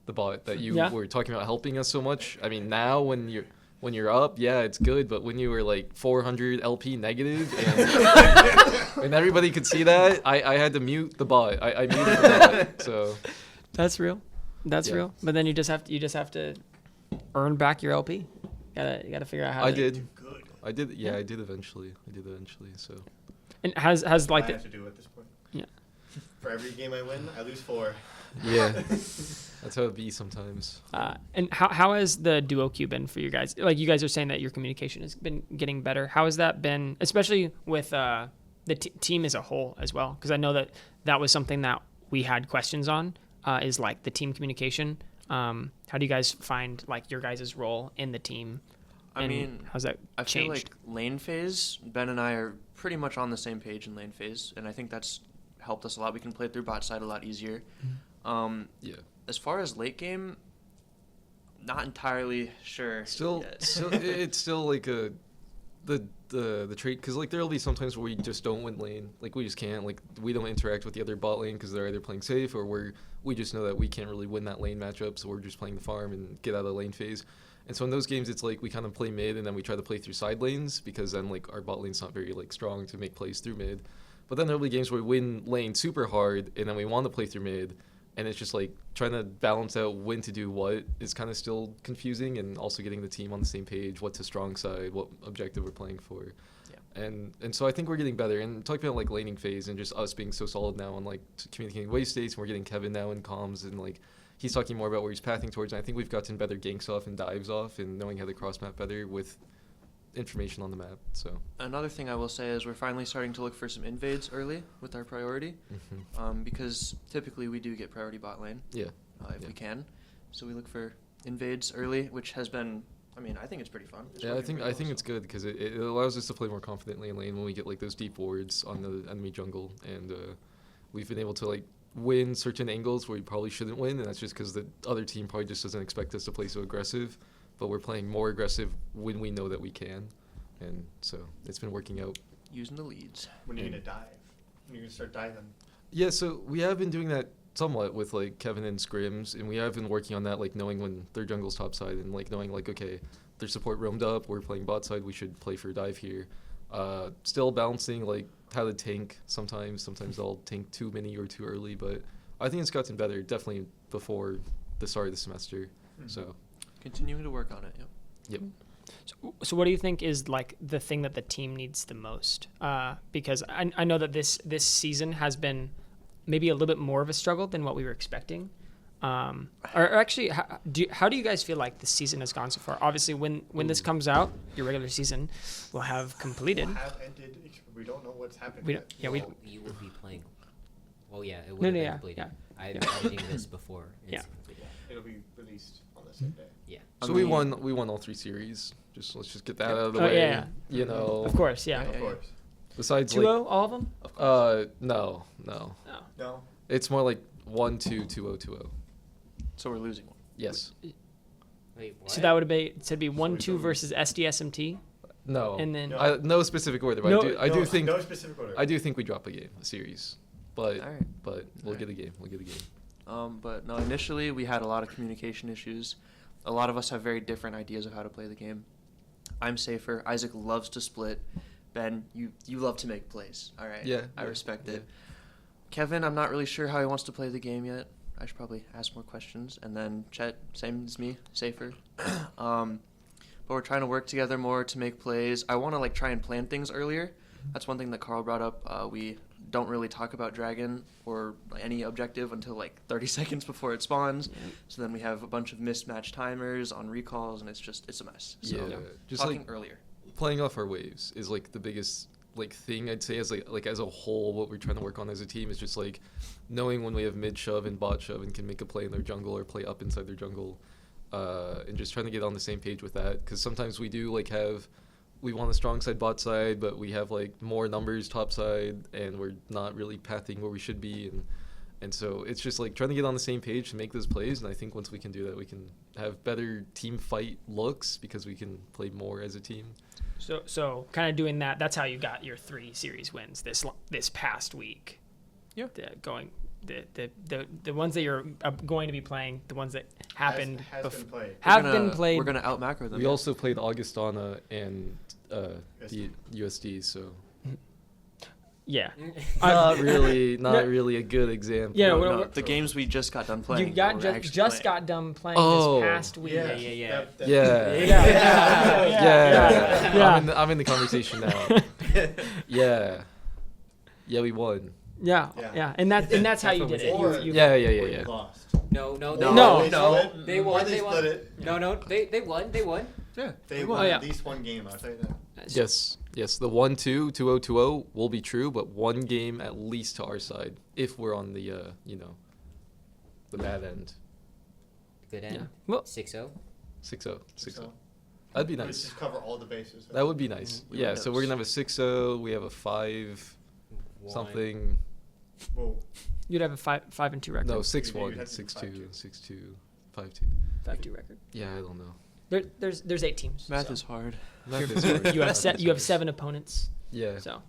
The bot that you were talking about helping us so much. I mean, now when you're up, yeah, it's good. But when you were like 400 LP negative, and everybody could see that, I had to mute the bot. I muted the bot. So That's real. That's Yeah. real. But then you just have to earn back your LP. You gotta figure out how. I to did. Good. I did. Yeah, I did eventually. So. And has like I have to do at this point. Yeah. For every game I win, I lose 4. Yeah. That's how it be sometimes. and how has the duo queue been for you guys? Like you guys are saying that your communication has been getting better. How has that been, especially with the team as a whole as well? Because I know that was something that we had questions on. Is like the team communication. How do you guys find like your guys' role in the team? I mean, how's that I changed? feel like lane phase, Ben and I are pretty much on the same page in lane phase, and I think that's helped us a lot. We can play through bot side a lot easier. Yeah. As far as late game, not entirely sure. Still, yet. it's still like the trait, because like there'll be sometimes where we just don't win lane, like we just can't, like we don't interact with the other bot lane because they're either playing safe or we just know that we can't really win that lane matchup, so we're just playing the farm and get out of the lane phase. And so in those games, it's like we kind of play mid and then we try to play through side lanes because then like our bot lane's not very like strong to make plays through mid. But then there'll be games where we win lane super hard and then we want to play through mid, and it's just like trying to balance out when to do what is kind of still confusing, and also getting the team on the same page, what to strong side, what objective we're playing for. Yeah. And so I think we're getting better. And talking about like laning phase and just us being so solid now on like communicating wave states, and we're getting Kevin now in comms, and like he's talking more about where he's pathing towards. And I think we've gotten better ganks off and dives off and knowing how to cross map better with information on the map. So Another thing I will say is we're finally starting to look for some invades early with our priority, because typically we do get priority bot lane yeah. if we can. So we look for invades early, which has been, I mean, I think it's pretty fun. It's Yeah, I working think pretty I think well it's so good because it allows us to play more confidently in lane when we get like those deep wards on the enemy jungle, and we've been able to like win certain angles where we probably shouldn't win, and that's just because the other team probably just doesn't expect us to play so aggressive, but we're playing more aggressive when we know that we can, and so it's been working out. using the leads. When are you going to dive? When are you going to start diving? Yeah, so we have been doing that somewhat with like Kevin and scrims, and we have been working on that, like knowing when their jungle's top side and like knowing like, okay, their support roamed up, we're playing bot side, we should play for a dive here. Still balancing like how to tank sometimes I'll tank too many or too early, but I think it's gotten better definitely before the start of the semester. So Continuing to work on it, yep. So what do you think is like the thing that the team needs the most? Because I know that this season has been maybe a little bit more of a struggle than what we were expecting. Or actually, how do you guys feel like the season has gone so far? Obviously, when this comes out, your regular season will have completed. We'll have ended. We don't know what's happening. We don't, yeah, we. Well, you will be playing. Well, yeah, it will No, be yeah, completed. yeah. I'm editing this before it's Yeah. completed. It'll be released on the same day. Yeah. So we won all 3 series. Let's just get that out of the Oh, way. yeah. You know. Of course, yeah. Of course. Besides 2-0, all of them? no. No. It's more like 1-2, 2-0, 2-0. So we're losing one. Yes. Wait, what? So that would be 1-2 versus SDSMT. No. And then No specific order, but No- I do think No specific order. I do think we drop a series, but All right. but we'll All get a game. We'll get a game. But no, initially we had a lot of communication issues. A lot of us have very different ideas of how to play the game. I'm safer. Isaac loves to split. Ben, you love to make plays. All right. Yeah, I yeah, respect yeah. it. Kevin, I'm not really sure how he wants to play the game yet. I should probably ask more questions. And then Chet, same as me, safer. But we're trying to work together more to make plays. I want to like try and plan things earlier. That's one thing that Carl brought up. We don't really talk about Dragon or any objective until like 30 seconds before it spawns. So then we have a bunch of mismatched timers on recalls, and it's a mess. So Yeah, just talking like earlier. playing off our waves is like the biggest like thing I'd say as like as a whole. What we're trying to work on as a team is just like knowing when we have mid shove and bot shove and can make a play in their jungle or play up inside their jungle, and just trying to get on the same page with that, because sometimes we do like we want a strong side bot side, but we have like more numbers top side and we're not really pathing where we should be, and so it's just like trying to get on the same page to make those plays. And I think once we can do that, we can have better team fight looks because we can play more as a team. So kind of doing that. That's how you got your 3 series wins this past week. Yeah. The ones that you're going to be playing, the ones that happened Has been played. have been played. We're gonna out macro them. We also played Augustana and the USD, so Yeah. Not really a good example. Yeah, No, the games we just got done playing. You got we're just actually just playing. got done playing Oh. this past week. Yeah. Yeah. I'm in the conversation now. Yeah, we won. Yeah. And that's how you did it. Or Yeah. we lost. No. No. They won. Or they split it. No. They won. Yeah. They won. won Oh, yeah. at least one game, I'll tell you that. Yes. The 1-2, 2-0 will be true, but one game at least to our side if we're on the the bad end. Good end. Yeah. Well, 6-0. 6-0. So, That'd be we nice. just cover all the bases. That would be nice. We Yeah. would So have we're gonna have a 6-0. We have a 5 something. Well, you'd have a 5-2 record. No, You'd 6-1, have to be 6-2, 6-2, 5-2. 5-2 record. Yeah, I don't know. There's 8 teams. Math so. is hard. Math is hard. You have 7 opponents. Yeah. So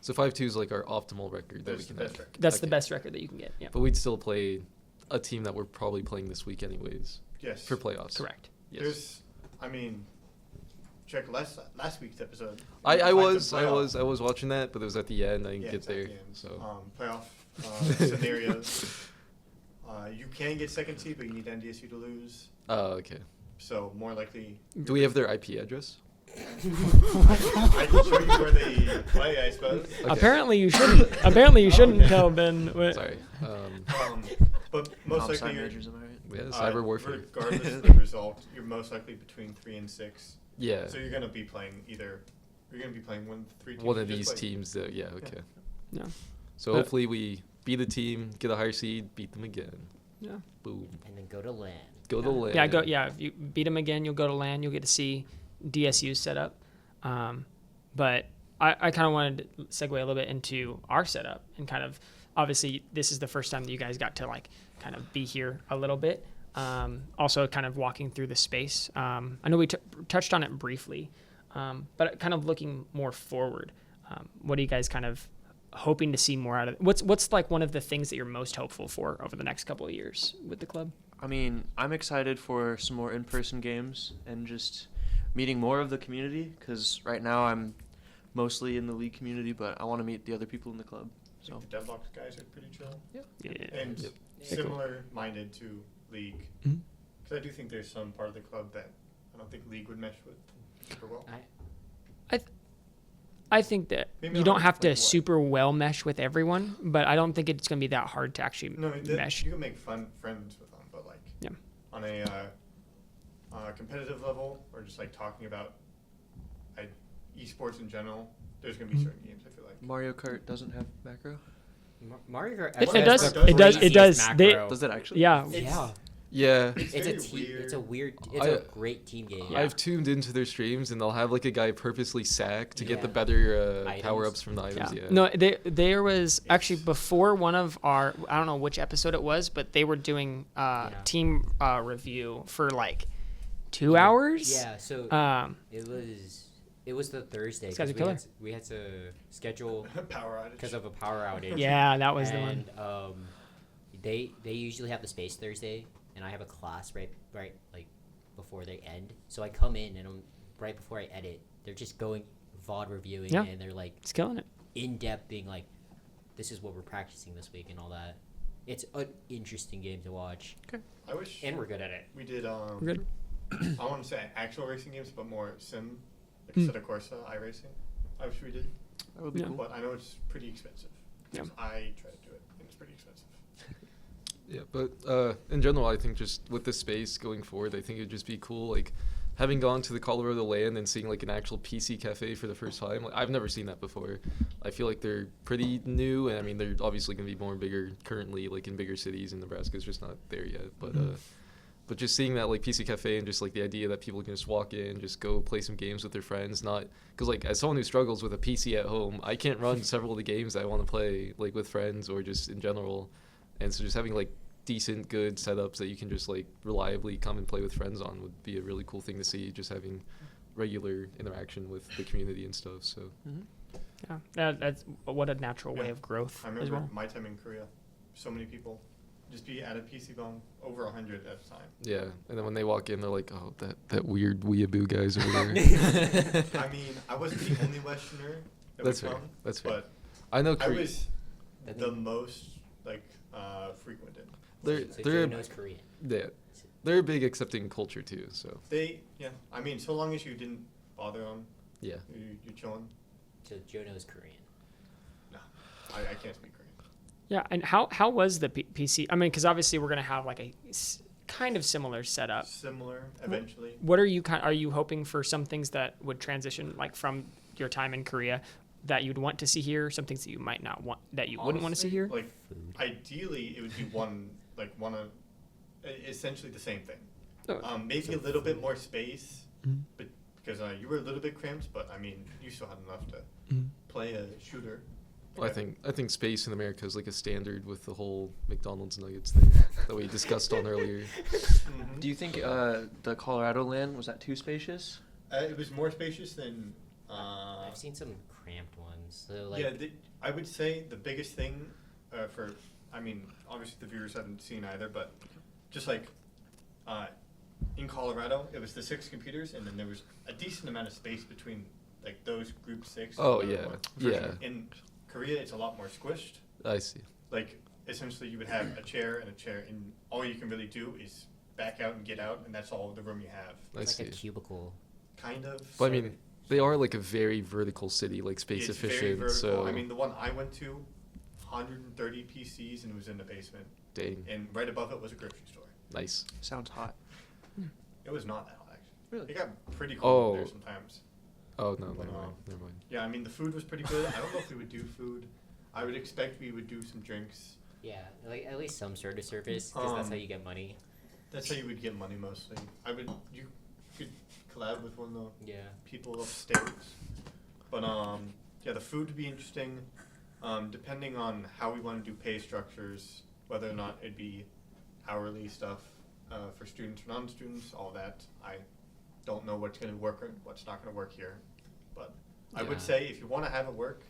So 5-2 is like our optimal record that we that's the can best have. record. that's the Okay. best record that you can get. Yeah. But we'd still play a team that we're probably playing this week anyways Yes. for playoffs. Correct. Yes. Check last week's episode. I Find was some playoff- watching that, but it was at the end. I didn't Yeah, get it's at there. the end. So Playoff scenarios. You can get second seed, but you need NDSU to lose. okay. So more likely. Do we have their IP address? I can show you where they play, I suppose. Okay. Apparently you shouldn't tell Ben. Sorry. But most Comp sci likely you're. majors, am I right? Yeah, cyber warfare. Regardless of the result, you're most likely between 3 and 6. Yeah. So you're gonna be playing one of the 3 teams. One you of just these played. teams. Yeah. Okay. Yeah. So hopefully we beat a team, get a higher seed, beat them again. Yeah. Boom. And then go to LAN. Go to land. Yeah, if you beat them again, you'll go to LAN. You'll get to see DSU's setup. But I kind of wanted to segue a little bit into our setup and kind of, obviously, this is the first time that you guys got to like kind of be here a little bit. Also kind of walking through the space. I know we touched on it briefly, but kind of looking more forward. What are you guys kind of hoping to see more out of it? What's like one of the things that you're most hopeful for over the next couple of years with the club? I mean, I'm excited for some more in-person games and just meeting more of the community because right now I'm mostly in the league community, but I want to meet the other people in the club. So The Deadlock's guys are pretty chill. Yeah. And Yep. similar-minded to League. Mhm. Because I do think there's some part of the club that I don't think League would mesh with super well. I think that Maybe you not don't have to like what? super well mesh with everyone, but I don't think it's going to be that hard to actually No, mesh. you can make friends with them, but like Yeah. on a competitive level or just like talking about esports in general, there's gonna be Mhm. certain games I feel like. Mario Kart doesn't have macro. Mario Kart. It actually does. has the It does. It craziest does. macro. Does it actually? Yeah. Yeah. Yeah. It's It's a very team. weird. It's a weird. It's I- a great team game. Yeah. I've tuned into their streams and they'll have like a guy purposely sack to get the Yeah. better Items. power ups from the items. Yeah. No, there was actually before one of our, I don't know which episode it was, but they were doing team review for like 2 hours. Yeah. So it was the Thursday. This guy's a 'cause killer. we had to schedule Power outage. because of a power outage. Yeah, that was the one. And they usually have the space Thursday, and I have a class right like before they end. So I come in and right before I edit, they're just going VOD reviewing, Yeah. and they're like It's killing it. in depth, being like, "This is what we're practicing this week" and all that. It's an interesting game to watch, I wish and we're good at it. we did. We're good. I want to say actual racing games, but more sim, like Mm. Assetto Corsa, iRacing. I wish we did, That would be Yeah. cool. but I know it's pretty expensive. Yeah. I tried to do it, and it's pretty expensive. Yeah, but in general, I think just with the space going forward, I think it'd just be cool, like having gone to the Colorado LAN and seeing like an actual PC cafe for the first time. Like, I've never seen that before. I feel like they're pretty new, and I mean they're obviously gonna be more bigger currently, like in bigger cities. And Nebraska's just not there yet. But just seeing that like PC cafe and just like the idea that people can just walk in, just go play some games with their friends, not because like as someone who struggles with a PC at home, I can't run several of the games I want to play like with friends or just in general. And so just having like decent, good setups that you can just like reliably come and play with friends on would be a really cool thing to see. Just having regular interaction with the community and stuff. So Yeah, that's what a natural way Yeah. of growth I as remember well. my time in Korea. So many people just be at a PC bone over 100 at a time. yeah, and then when they walk in, they're like, "Oh, that weird weeaboo guy's over there." I mean, I wasn't the only Westerner. that That's would fair. come. That's fair. But I know I Korea. was I the think- most like frequented. They're So they're Joe knows Korean. they're a big accepting culture too. So Yeah. I mean, so long as you didn't bother them, yeah. you're chilling. So Joe knows Korean. No, I can't speak Korean. Yeah, and how was the PC? I mean, because obviously we're gonna have like a kind of similar setup. Similar eventually. What are you hoping for some things that would transition like from your time in Korea that you'd want to see here, some things that you might not want that you wouldn't want to see Honestly, here? Like Food. ideally, it would be one of essentially the same thing. Oh. Maybe a little bit more space, Mhm. but because you were a little bit cramped, but I mean, you still had enough to Mhm. play a shooter. Well, I think space in America is like a standard with the whole McDonald's nuggets thing that we discussed on earlier. Mhm. Do you think the Colorado land was that too spacious? It was more spacious than. I've seen some cramped ones. So like, Yeah, I would say the biggest thing I mean, obviously the viewers haven't seen either, but just like in Colorado, it was the 6 computers, and then there was a decent amount of space between like those group 6. Oh, and the other yeah. one. Yeah. In Korea, it's a lot more squished. I see. Like essentially, you would have a chair, and all you can really do is back out and get out, and that's all the room you have. I it's see. like a cubicle. Kind of. But I so mean, they are like a very vertical city, like space it's very efficient. vertical. So I mean, the one I went to, 130 PCs, and it was in the basement. dang, And right above it was a grocery store. nice. Sounds hot. It was not that hot, actually. Really? It got pretty cold there Oh. sometimes. Oh no, never But, mind. Never mind. Yeah, I mean, the food was pretty good. I don't know if we would do food. I would expect we would do some drinks. Yeah, like at least some sort of service, because that's how you get money. That's how you would get money mostly. You could collab with one of the Yeah. people upstairs. But, yeah, the food would be interesting. Depending on how we want to do pay structures, whether or not it'd be hourly stuff for students or non-students, all that. I don't know what's going to work or what's not going to work here. But I would Yeah. say if you want to have it work,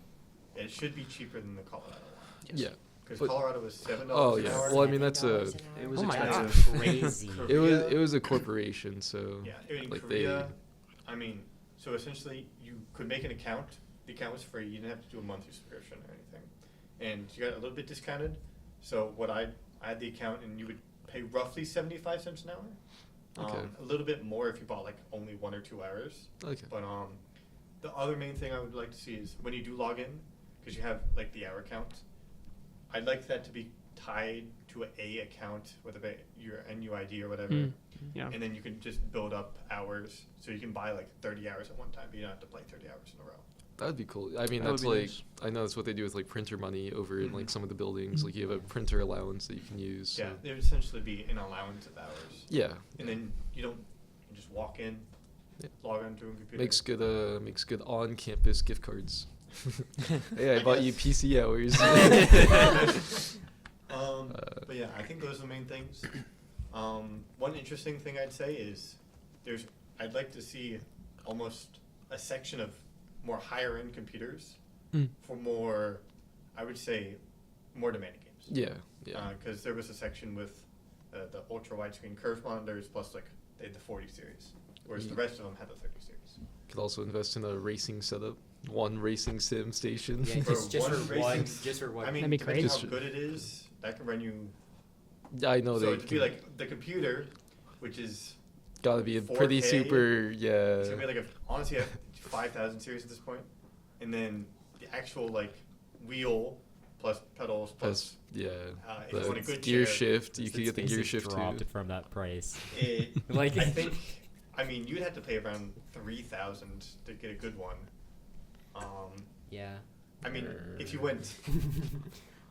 it should be cheaper than the Colorado one. Yes. Yeah. Because But- Colorado was $7 Oh, an yeah. hour. Well, I mean, that's a- $7 an hour? It was Oh my expensive. gosh. Crazy. It was a corporation, so Yeah, in like Korea, I mean, so essentially you could make an account. The account was free. You didn't have to do a monthly subscription or anything. And you got a little bit discounted. So I had the account, and you would pay roughly 75 cents an hour. Okay. A little bit more if you bought like only 1 or 2 hours. okay. But the other main thing I would like to see is when you do log in, because you have like the hour count, I'd like that to be tied to a account, whether it be your NUID or whatever. Mm. Yeah. And then you can just build up hours, so you can buy like 30 hours at one time, but you don't have to play 30 hours in a row. That'd be cool. I mean, That would that's be like nice. I know that's what they do with like printer money over in like Mhm. some of the buildings. Like you have a printer allowance that you can use. So. Yeah, there would essentially be an allowance of hours. Yeah. And then you just walk in, Yeah. log onto a computer. Makes good on-campus gift cards. Hey, I I bought you guess. PC hours. But yeah, I think those are the main things. One interesting thing I'd say is I'd like to see almost a section of more higher end computers Mm. for more, I would say, more demanding games. Yeah, yeah. Because there was a section with the ultra widescreen curved monitors plus like they had the 40 series, whereas the Ye- rest of them had the 30 series. Could also invest in a racing setup, one racing sim station. Yeah, For just for one one, racing- just for one. I mean, That'd be depending crazy. how good it is, that can run you. I know So they it'd be like the computer, which is gotta be a pretty 4K. super. it's Yeah. gonna be like honestly a 5,000 series at this point, and then the actual like wheel plus pedals plus Yeah. if you want a The good gear chair, shift. You Since could get the space gear has shift dropped too. from that price. it, Like- I think, I mean, you'd have to pay around 3,000 to get a good one. Yeah. I mean, if you went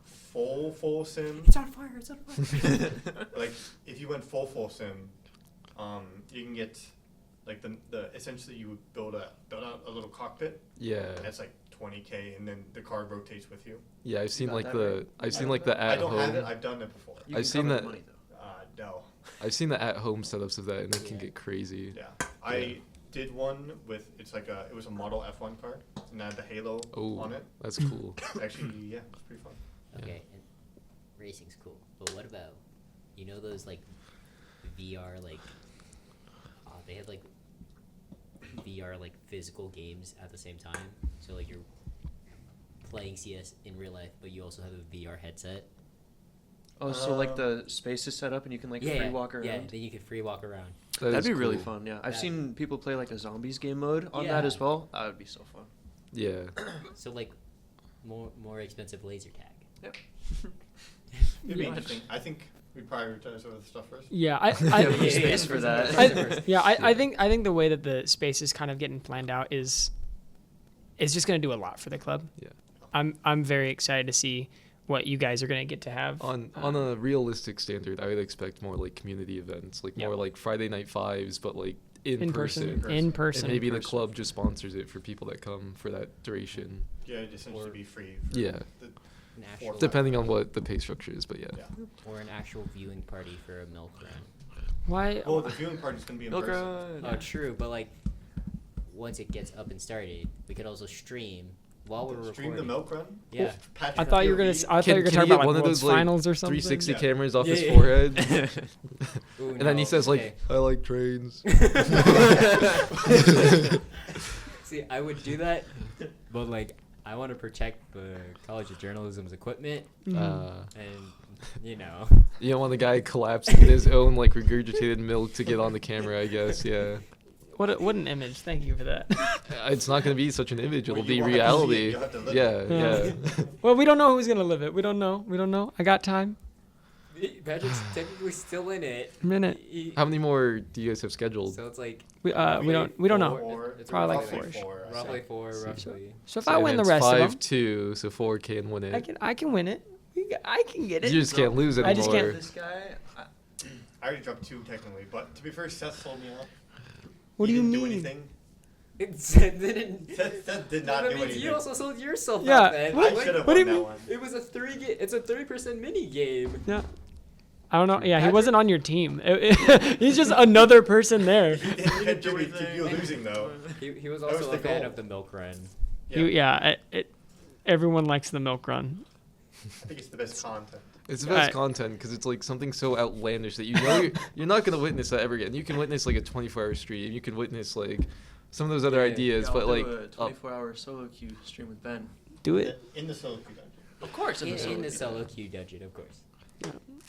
full sim, It's on fire! It's on fire! like if you went full sim, you can get like the essentially you would build out a little cockpit. Yeah. That's like 20K, and then the car rotates with you. Yeah, I've seen got like that the right? I've seen like the I at don't home. have it. I've done it before. You I've can seen cover that- the money though. No. I've seen the at home setups of that, and it can Yeah. get crazy. Yeah. I did one with it was a model F1 car, and it had the halo Oh, on it. that's cool. Actually, yeah, it was pretty fun. Okay, and racing's cool, but what about, those like VR like, they had like VR like physical games at the same time. So like you're playing CS in real life, but you also have a VR headset. Oh, so like the space is set up and you can like free walk around? Yeah, then you can free walk around. That'd be really fun, yeah. I've seen people play like a zombies game mode on that as well. That would be so fun. Yeah. So like more expensive laser tag. Yep. It'd be interesting. I think we'd prioritize other stuff first. Yeah, space for that. I think the way that the space is kind of getting planned out is just going to do a lot for the club. Yeah. I'm very excited to see what you guys are going to get to have. On a realistic standard, I would expect more like community events, like more like Friday Night Fives, but like in person. In person. And maybe the club just sponsors it for people that come for that duration. Yeah, it'd essentially be free. Depending on what the pay structure is, but yeah. Or an actual viewing party for a milk run. Why? Well, the viewing party's going to be in person. Oh, true, but like once it gets up and started, we could also stream while we're recording. Stream the milk run? Yeah. Patrick I thought you were gonna talk about like one of World's those like finals or something. 360 cameras off his forehead, Ooh, and then he says like, "I like trains." See, I would do that, but like I want to protect the College of Journalism's equipment, and you know. You don't want the guy collapsing in his own like regurgitated milk to get on the camera, I guess. Yeah. What an image! Thank you for that. It's not going to be such an image. It'll Well, be you won't have to see it, reality. you'll have to live Yeah. Well, we don't know who's gonna live it. We don't know. I got time. Patrick's technically still in it. Minute. How many more do you guys have scheduled? So it's like We don't know. Four. It's Probably roughly like four. Roughly four, roughly. So if I win the rest of them, 5-2, so 4 can win it. I can win it. I can get it. You just can't lose anymore. I just can't- This guy, I already dropped 2 technically, but to be fair, Seth sold me off. What He do you didn't mean? do anything. Seth didn't. Seth did not that do means anything. you also sold yourself Yeah, up, man. what- I should have what do won you that mean? one. It was it's a 30% mini game. Yeah. I don't know. Yeah, he Patrick- wasn't on your team. He's just another person there. He didn't contribute to you losing though. He was That was also the a fan goal. of the milk run. Everyone likes the milk run. I think it's the best content. It's the best content because it's like something so outlandish that you're not going to witness that ever again. You can witness like a 24-hour stream. You can witness like some of those other ideas, I'll but do like a 24-hour SoloQ stream with Ben. Do it. In the SoloQ dungeon. Of course, In the SoloQ dungeon, of course.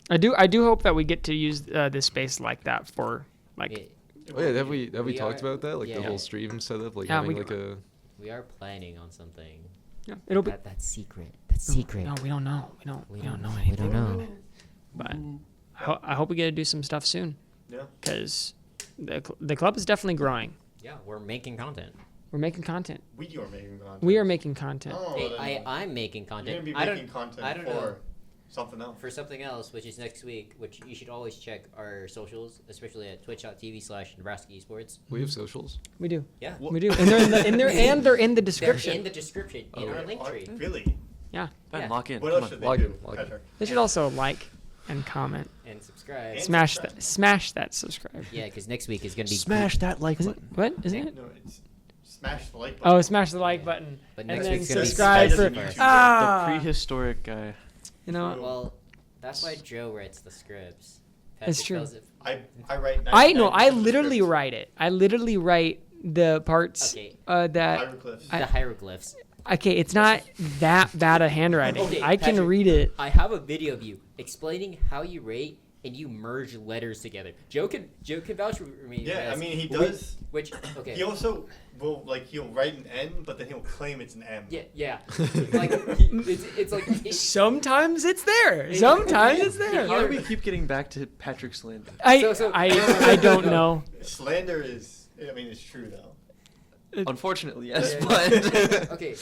I do hope that we get to use this space like that for like. Yeah, oh yeah, have we We talked are- about that? Like yeah. the whole stream setup, like Yeah, having we- like a. we are planning on something. Yeah, it'll be. That's secret. That's secret. No, we don't know. We don't know We anything. don't know. But I hope we get to do some stuff soon Yeah. because the club is definitely growing. Yeah, we're making content. We're making content. We are making content. We are making content. Oh, Hey, then I'm making you're content. gonna be I making don't content I don't for know. something else. For something else, which is next week, which you should always check our socials, especially at twitch.tv/Nebraska Esports. We have socials. We do. Yeah. We do. And they're in there and they're in the They're description. in the description in our link tree. Really? Yeah. Ben, Yeah. lock in. What Come else on. should they Log do? in, log in. Patrick? They should also like and comment. And subscribe. And Smash that subscribe. Yeah, because next week is going to be Smash that like Is it, button. what isn't it? No, it's smash the like button. Oh, smash the like button. But And next then week's gonna be subscribe for spicy. The ah. prehistoric guy. You know, Well, that's why Joe writes the scripts. It's Patrick true. tells it- I write. I know. 99% I of the literally scripts. write it. I literally write the parts Okay. that. Hieroglyphs. The hieroglyphs. Okay, it's not that bad a handwriting. Okay, I can Patrick. read it. I have a video of you explaining how you rate and you merge letters together. Joe can vouch for me. Yeah, yes. I mean he does. Which okay. He also will he'll write an N, but then he'll claim it's an M. Yeah. Like it's like Sometimes it's there. Sometimes it's there. How do we keep getting back to Patrick Slander? I don't know. Slander is. I mean, it's true though. Unfortunately, yes, Yeah. but okay.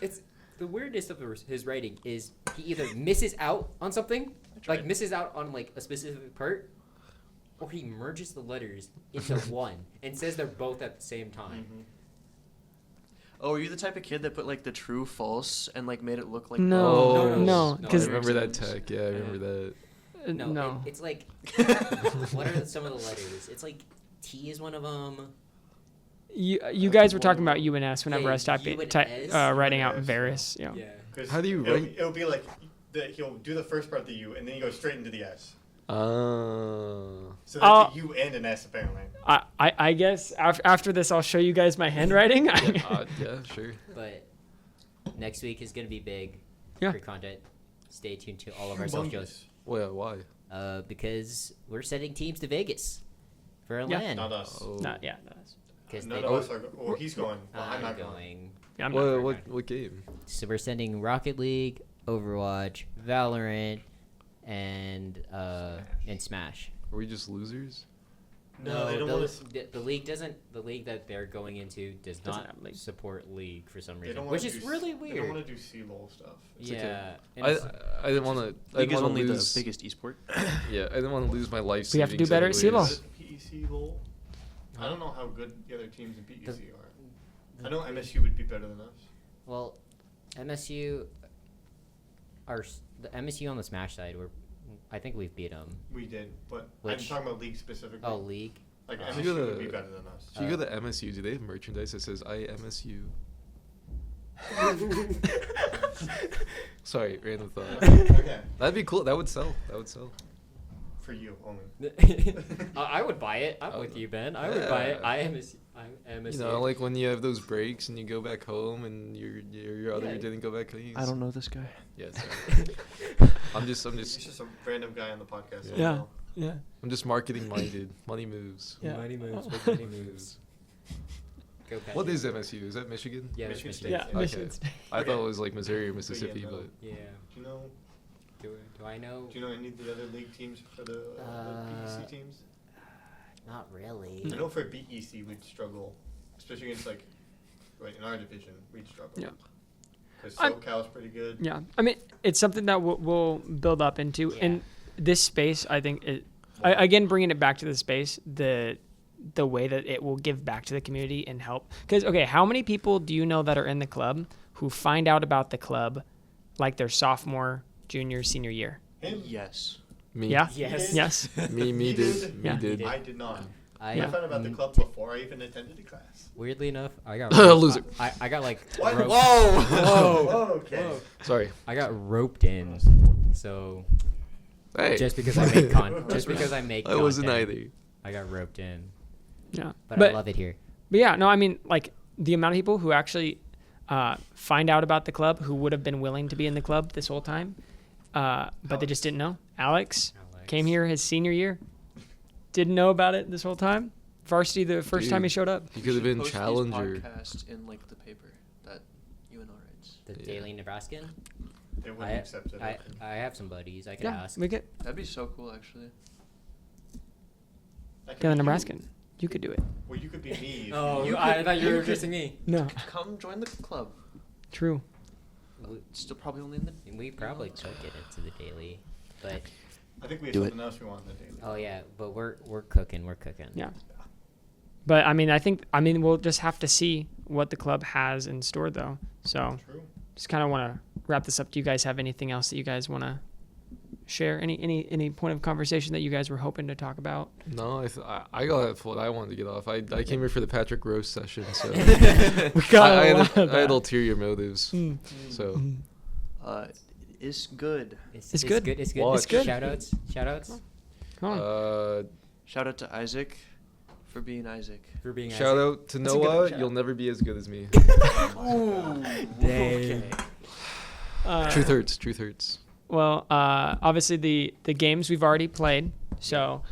It's the weirdness of his writing is he either misses out on something, like misses out on like a specific part, or he merges the letters into one and says they're both at the same time. Mm-hmm. oh, are you the type of kid that put like the true false and like made it look like No, no, I because remember that tech. Yeah, I remember that. No, it's like what are some of the letters? It's like T is one of them. you guys were talking about UNS whenever Yeah, I was UNS. writing out UNS, Varus. Yeah. 'Cause How do you it'll, write- It'll be like he'll do the first part of the U, and then he goes straight into the S. Oh. So that's a U and an S apparently. I guess after this I'll show you guys my handwriting. Yeah, sure. But next week is gonna be big Yeah. for content. Stay tuned to all of our socials. Well, why? Because we're sending teams to Vegas for a Yeah. LAN. Not us. Oh. Not us. Because None they of us are. Well, he's going. But I'm not going. going. Yeah, I'm not very What good. what game? So we're sending Rocket League, Overwatch, Valorant, and Smash. Are we just losers? No, they don't want to. The league doesn't. The league that they're going into does Doesn't not have league. support league for some They reason, don't which wanna is do really They don't weird. want to do C-lol stuff. It's Yeah, okay. and I didn't want to. I League didn't is want only to the lose. biggest esport. Yeah, I didn't want to lose my life. We have to do better at CLOL. Is it PEC lol? I don't know how good the other teams in PEC are. I know MSU would be better than us. well, MSU the MSU on the Smash side. I think we've beat them. We did, but I'm Which- talking about league specifically. Oh, league. Like Oh. MSU would be better than us. If you go to MSU, do they have merchandise that says "I MSU"? Sorry, random thought. Okay. That'd be cool. That would sell. That would sell. For you only. I would buy it. I'm with you, Ben. I would buy it. Yeah. I am MSU. You know, like when you have those breaks and you go back home and your other Yeah. didn't go back home. I don't know this guy. Yeah, sorry. I'm He's just just a random guy on the podcast. Yeah. Yeah. Yeah. I'm just marketing minded. Money moves. Yeah. Money moves. Big money moves. Go Packers. What is MSU? Is that Michigan? Yeah, that's Michigan Michigan. State. Yeah. Okay. Michigan State. I Okay. thought it was like Missouri or Mississippi, no. but Yeah. Do you know? Do I know? Do you know any of the other league teams for the PEC teams? Not really. I know for BEC we'd struggle, especially against like, right in our division we'd struggle. Yeah. Because I'm- SoCal's pretty good. Yeah. I mean, it's something that we'll build up into. Yeah. And this space, I think, again, bringing it back to the space, the way that it will give back to the community and help. Because, okay, how many people do you know that are in the club who find out about the club like their sophomore, junior, senior year? Him? Yes. me. Yeah? Yes. Yes. Me He did. Me Yeah. did. I did not. I Yeah. I found out about the club before I even attended the class. weirdly enough, I got Loser. I got like What? roped- Whoa! Okay. Sorry. I got roped in. So Hey. just because I make just because I make I wasn't content, either. I got roped in. Yeah. But I love it here. But yeah, no, I mean, like the amount of people who actually find out about the club who would have been willing to be in the club this whole time, but they just didn't know. Alex came here his senior year, didn't know about it this whole time. Varsity the first time he Dude. showed up. You could have been Post these challenger. podcasts in like the paper that UNO writes. The Yeah. Daily Nebraskan. They wouldn't accept it. I have some buddies. I could Yeah, ask. we get That'd be so cool, actually. That could Taylor be you. Nebraskan. You could do it. Well, you could be me. if Oh, you- I thought you were you addressing me. No, Come join the club. true. It's still probably only in the. We probably could get into the daily, but I think we have Do it. something else we want in the daily. oh yeah, but we're cooking. We're cooking. Yeah. But I mean, we'll just have to see what the club has in store, though. So True. just kind of want to wrap this up. Do you guys have anything else that you guys want to share? Any point of conversation that you guys were hoping to talk about? No, I got what I wanted to get off. I came here for the Patrick Rose session, so We got I a lot of had that. ulterior motives. Mm. So It's good. It's good. It's good. Watch. It's good. Shout outs. Come on. Shout out to Isaac for being Isaac. For being shout out to That's a good Noah. shout You'll out. never be as good as me. Dang. Truth hurts. Truth hurts. Well, obviously the games we've already played, so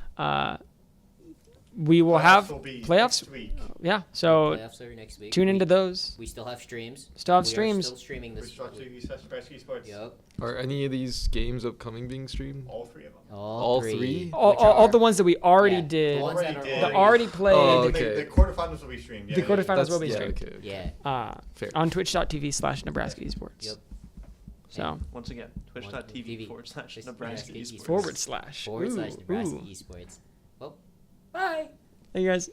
we will have will be playoffs. next week. Yeah, so Playoffs are next week. tune into those. We still have streams. Still have We are streams. still streaming this. Varsity Sports. Yup. Are any of these games upcoming being streamed? All three of them. All three? All the ones that we already Yeah, did, the ones that Already are did. the already played, Oh, And okay. The quarterfinals will be streamed. Yeah, The yeah, quarterfinals will be yeah, streamed. okay. Yeah. Fair. on twitch.tv/Nebraska Esports. Yep. So Once again, twitch.tv Nebraska /Nebraska Esports. Esports. // /Nebraska Ooh. Esports. Well, bye. Thank you guys.